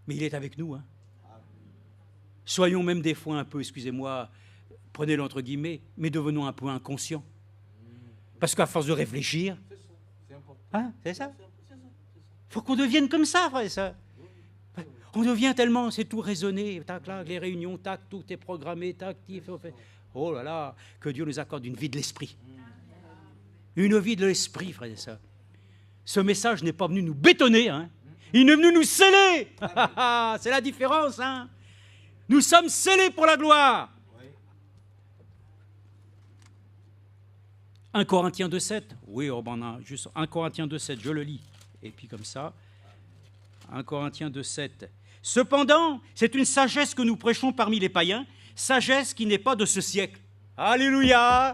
Mais il est avec nous. Soyons même des fois un peu, excusez-moi, prenez-le entre guillemets, mais devenons un peu inconscients. Parce qu'à force de réfléchir... c'est ça. Il faut qu'on devienne comme ça, frère et sœur. On devient tellement, c'est tout raisonné, tac, là, les réunions, tac, tout est programmé, tac, fait. Oh là là, que Dieu nous accorde une vie de l'esprit. Une vie de l'esprit, frères et sœurs. Ce message n'est pas venu nous bétonner, il est venu nous sceller. C'est la différence, Nous sommes scellés pour la gloire. 1 Corinthiens 2,7. Oui, juste 1 Corinthiens 2,7, je le lis. Et puis comme ça, 1 Corinthiens 2,7. Cependant, c'est une sagesse que nous prêchons parmi les païens, sagesse qui n'est pas de ce siècle. Alléluia!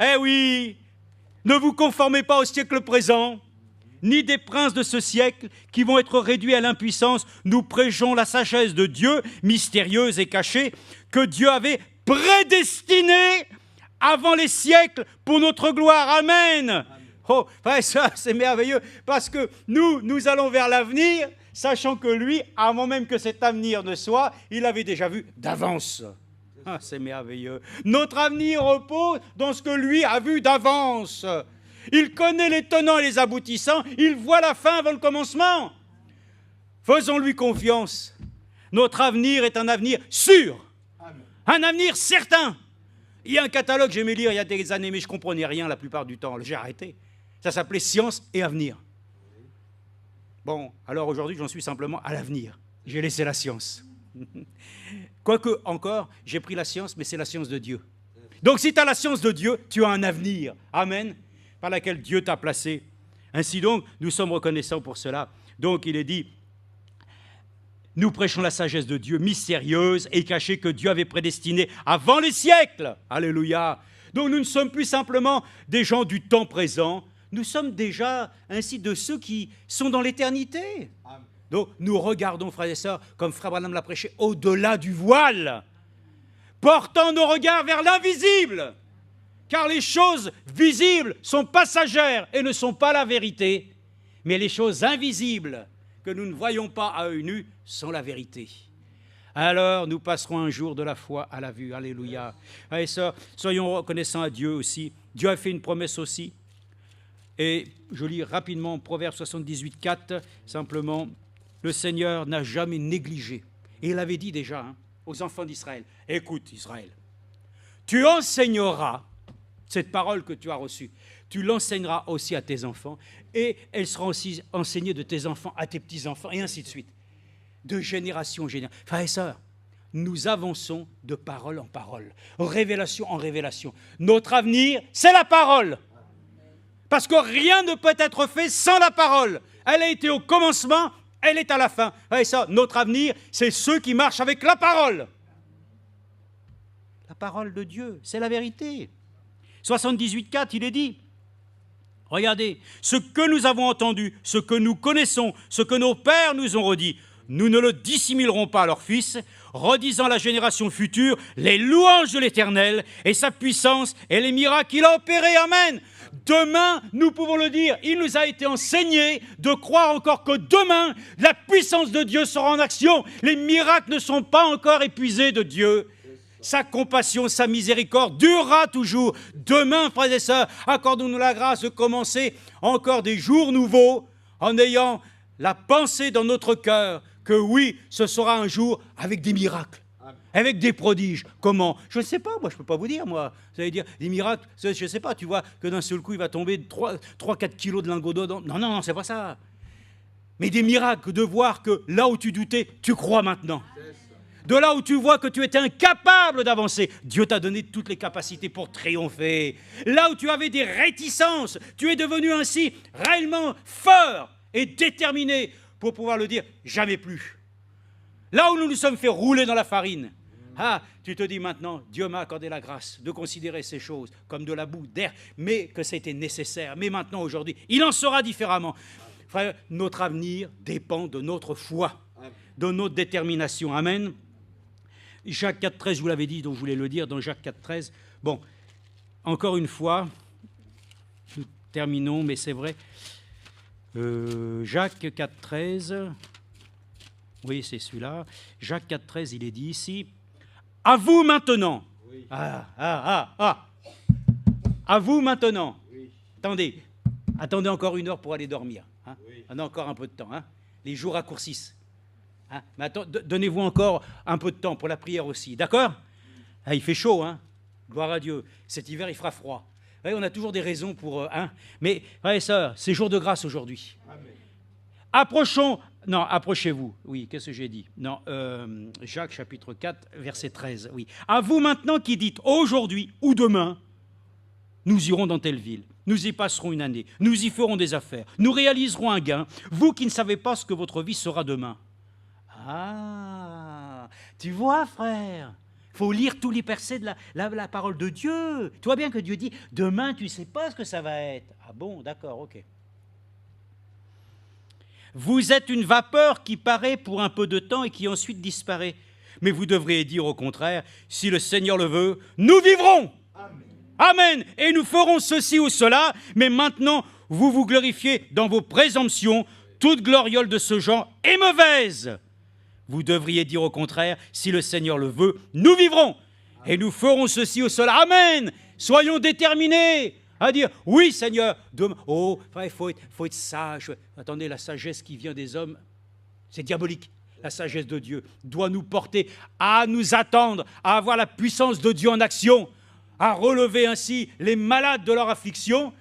Eh oui, ne vous conformez pas au siècle présent, ni des princes de ce siècle qui vont être réduits à l'impuissance. Nous prêchons la sagesse de Dieu, mystérieuse et cachée, que Dieu avait prédestinée avant les siècles pour notre gloire. Amen. Oh, ça, c'est merveilleux, parce que nous allons vers l'avenir, sachant que lui, avant même que cet avenir ne soit, il avait déjà vu d'avance. C'est merveilleux. Notre avenir repose dans ce que lui a vu d'avance. Il connaît les tenants et les aboutissants, il voit la fin avant le commencement. Faisons-lui confiance. Notre avenir est un avenir sûr, un avenir certain. Il y a un catalogue, j'aimais lire il y a des années, mais je ne comprenais rien la plupart du temps, j'ai arrêté. Ça s'appelait Science et Avenir. Bon, alors aujourd'hui, j'en suis simplement à l'avenir. J'ai laissé la science. Quoique, encore, j'ai pris la science, mais c'est la science de Dieu. Donc, si tu as la science de Dieu, tu as un avenir. Amen. Par laquelle Dieu t'a placé. Ainsi donc, nous sommes reconnaissants pour cela. Donc, il est dit, nous prêchons la sagesse de Dieu mystérieuse et cachée que Dieu avait prédestinée avant les siècles. Alléluia. Donc, nous ne sommes plus simplement des gens du temps présent. Nous sommes déjà ainsi de ceux qui sont dans l'éternité. Amen. Donc, nous regardons, frères et sœurs, comme Frère Branham l'a prêché, au-delà du voile, portant nos regards vers l'invisible. Car les choses visibles sont passagères et ne sont pas la vérité, mais les choses invisibles que nous ne voyons pas à œil nu sont la vérité. Alors nous passerons un jour de la foi à la vue. Alléluia. Et ça, soyons reconnaissants à Dieu aussi. Dieu a fait une promesse aussi. Et je lis rapidement Proverbe 78, 4, simplement, le Seigneur n'a jamais négligé. Et il avait dit déjà aux enfants d'Israël, écoute Israël, tu enseigneras cette parole que tu as reçue, tu l'enseigneras aussi à tes enfants, et elle sera aussi enseignée de tes enfants à tes petits-enfants, et ainsi de suite. De génération en génération. Frères et sœurs, nous avançons de parole en parole, révélation en révélation. Notre avenir, c'est la parole. Parce que rien ne peut être fait sans la parole. Elle a été au commencement, elle est à la fin. Frères et sœurs, notre avenir, c'est ceux qui marchent avec la parole. La parole de Dieu, c'est la vérité. 78, 4, il est dit, regardez, ce que nous avons entendu, ce que nous connaissons, ce que nos pères nous ont redit, nous ne le dissimulerons pas à leurs fils, redisant à la génération future les louanges de l'Éternel et sa puissance et les miracles qu'il a opérés. Amen. Demain, nous pouvons le dire, il nous a été enseigné de croire encore que demain, la puissance de Dieu sera en action. Les miracles ne sont pas encore épuisés de Dieu. Sa compassion, sa miséricorde durera toujours. Demain, frères et sœurs, accordons-nous la grâce de commencer encore des jours nouveaux en ayant la pensée dans notre cœur que oui, ce sera un jour avec des miracles, avec des prodiges. Comment? Je ne sais pas, moi, je ne peux pas vous dire, moi. Vous allez dire, des miracles, je ne sais pas, tu vois, que d'un seul coup, il va tomber 3-4 kilos de lingots d'or. Non, c'est pas ça. Mais des miracles, de voir que là où tu doutais, tu crois maintenant. De là où tu vois que tu étais incapable d'avancer, Dieu t'a donné toutes les capacités pour triompher. Là où tu avais des réticences, tu es devenu ainsi réellement fort et déterminé pour pouvoir le dire, jamais plus. Là où nous nous sommes fait rouler dans la farine, tu te dis maintenant, Dieu m'a accordé la grâce de considérer ces choses comme de la boue d'air, mais que c'était nécessaire. Mais maintenant, aujourd'hui, il en sera différemment. Frère, notre avenir dépend de notre foi, de notre détermination. Amen. Jacques 4,13, je vous l'avais dit, donc je voulais le dire dans Jacques 4,13. Bon, encore une fois, nous terminons, mais c'est vrai. Jacques 4,13, oui, c'est celui-là. Jacques 4,13, il est dit ici, à vous maintenant. Oui. À vous maintenant. Oui. Attendez encore 1 heure pour aller dormir. Oui. On a encore un peu de temps. Les jours raccourcissent. Mais donnez-vous encore un peu de temps pour la prière aussi, d'accord? Il fait chaud, gloire à Dieu. Cet hiver, il fera froid. On a toujours des raisons pour... Mais, frères et sœurs, c'est jour de grâce aujourd'hui. Approchez-vous. Oui, qu'est-ce que j'ai dit? Non, Jacques chapitre 4, verset 13. Oui. À vous maintenant qui dites aujourd'hui ou demain, nous irons dans telle ville, nous y passerons une année, nous y ferons des affaires, nous réaliserons un gain, vous qui ne savez pas ce que votre vie sera demain. Tu vois, frère, il faut lire tous les versets de la parole de Dieu. Tu vois bien que Dieu dit, demain, tu ne sais pas ce que ça va être. Ah bon, d'accord, ok. Vous êtes une vapeur qui paraît pour un peu de temps et qui ensuite disparaît. Mais vous devriez dire au contraire, si le Seigneur le veut, nous vivrons. Amen. Amen. Et nous ferons ceci ou cela, mais maintenant, vous vous glorifiez dans vos présomptions. Toute gloriole de ce genre est mauvaise. Vous devriez dire au contraire, si le Seigneur le veut, nous vivrons et nous ferons ceci ou cela. Amen. Soyons déterminés à dire, oui Seigneur, demain. Oh, il faut être sage. Attendez, la sagesse qui vient des hommes, c'est diabolique. La sagesse de Dieu doit nous porter à nous attendre, à avoir la puissance de Dieu en action, à relever ainsi les malades de leur affliction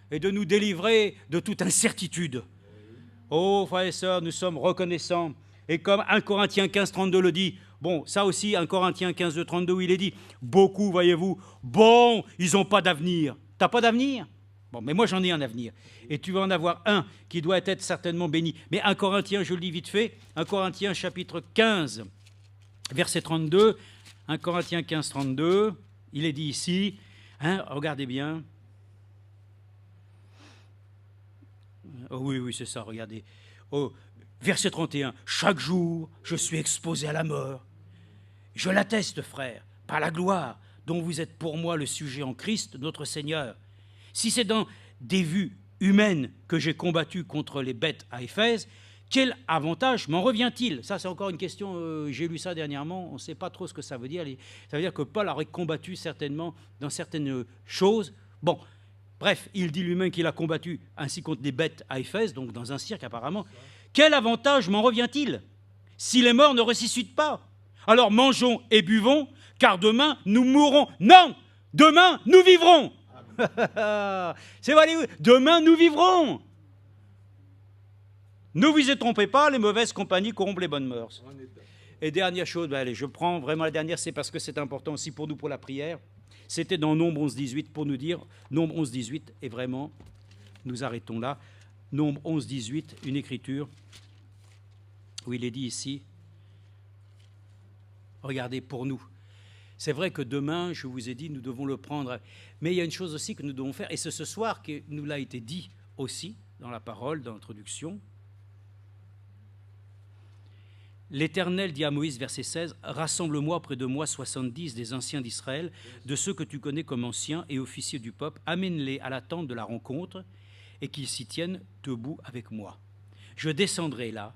et de nous délivrer de toute incertitude. Oh, frères et sœurs, nous sommes reconnaissants. Et comme 1 Corinthiens 15, 32 le dit, bon, ça aussi, 1 Corinthiens 15, 32, où il est dit, beaucoup, voyez-vous, bon, ils n'ont pas d'avenir. T'as pas d'avenir? Bon, mais moi j'en ai un avenir. Et tu vas en avoir un qui doit être certainement béni. Mais 1 Corinthiens, je le lis vite fait, 1 Corinthiens chapitre 15, verset 32, 1 Corinthiens 15, 32, il est dit ici, regardez bien. Oh, oui, c'est ça, regardez. Oh, verset 31, « Chaque jour, je suis exposé à la mort. Je l'atteste, frère, par la gloire dont vous êtes pour moi le sujet en Christ, notre Seigneur. Si c'est dans des vues humaines que j'ai combattu contre les bêtes à Éphèse, quel avantage m'en revient-il? Ça, c'est encore une question, j'ai lu ça dernièrement, on ne sait pas trop ce que ça veut dire. Ça veut dire que Paul aurait combattu certainement dans certaines choses. Bon, bref, il dit lui-même qu'il a combattu ainsi contre des bêtes à Éphèse, donc dans un cirque apparemment. Quel avantage m'en revient-il si les morts ne ressuscitent pas? Alors mangeons et buvons, car demain nous mourrons. Non, demain nous vivrons. C'est vrai, demain nous vivrons. Ne vous y trompez pas, les mauvaises compagnies corrompent les bonnes mœurs. Et dernière chose, allez, je prends vraiment la dernière, c'est parce que c'est important aussi pour nous, pour la prière. C'était dans Nombre 11, 18, pour nous dire, Nombre 11, 18, et vraiment, nous arrêtons là. Nombre 11, 18, une écriture, où il est dit ici, regardez, pour nous. C'est vrai que demain, je vous ai dit, nous devons le prendre, mais il y a une chose aussi que nous devons faire, et c'est ce soir que nous l'a été dit aussi, dans la parole, dans l'introduction. L'Éternel dit à Moïse, verset 16, « Rassemble-moi près de moi 70 des anciens d'Israël, de ceux que tu connais comme anciens et officiers du peuple, amène-les à la tente de la rencontre, et qu'ils s'y tiennent debout avec moi. Je descendrai là,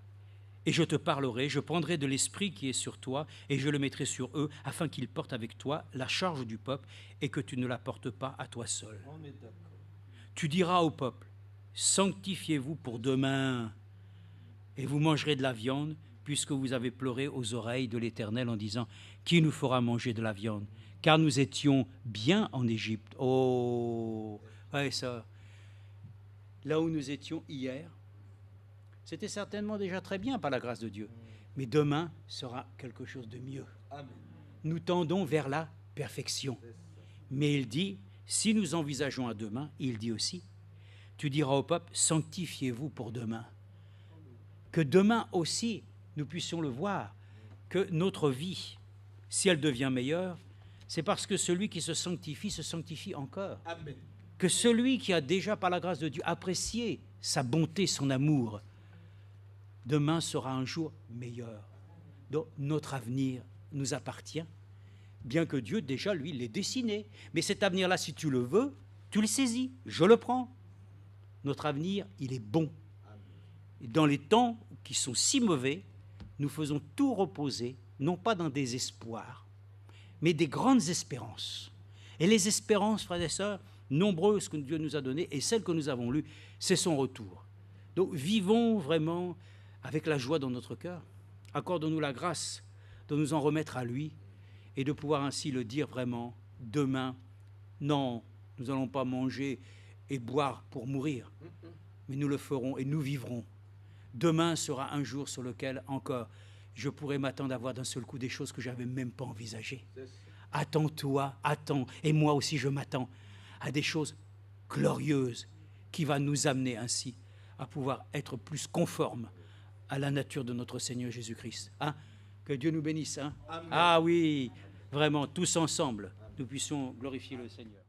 et je te parlerai, je prendrai de l'esprit qui est sur toi, et je le mettrai sur eux, afin qu'ils portent avec toi la charge du peuple, et que tu ne la portes pas à toi seul. Tu diras au peuple, sanctifiez-vous pour demain, et vous mangerez de la viande, puisque vous avez pleuré aux oreilles de l'Éternel en disant, qui nous fera manger de la viande? Car nous étions bien en Égypte. Oh, ouais, ça. Là où nous étions hier, c'était certainement déjà très bien par la grâce de Dieu. Mais demain sera quelque chose de mieux. Amen. Nous tendons vers la perfection. Mais il dit, si nous envisageons à demain, il dit aussi, tu diras au peuple, sanctifiez-vous pour demain. Que demain aussi, nous puissions le voir, que notre vie, si elle devient meilleure, c'est parce que celui qui se sanctifie encore. Amen. Que celui qui a déjà, par la grâce de Dieu, apprécié sa bonté, son amour, demain sera un jour meilleur. Donc notre avenir nous appartient, bien que Dieu déjà, lui, l'ait dessiné. Mais cet avenir-là, si tu le veux, tu le saisis, je le prends. Notre avenir, il est bon. Et dans les temps qui sont si mauvais, nous faisons tout reposer, non pas dans des espoirs, mais des grandes espérances. Et les espérances, frères et sœurs, nombreuses que Dieu nous a données, et celles que nous avons lues, c'est son retour. Donc vivons vraiment avec la joie dans notre cœur. Accorde-nous la grâce de nous en remettre à lui et de pouvoir ainsi le dire vraiment, demain, non, nous n'allons pas manger et boire pour mourir, mais nous le ferons et nous vivrons. Demain sera un jour sur lequel encore je pourrai m'attendre à voir d'un seul coup des choses que je n'avais même pas envisagées. Attends-toi, attends, et moi aussi je m'attends à des choses glorieuses qui vont nous amener ainsi à pouvoir être plus conformes à la nature de notre Seigneur Jésus-Christ. Hein? Que Dieu nous bénisse. Hein? Ah oui, vraiment, tous ensemble, nous puissions glorifier le Seigneur.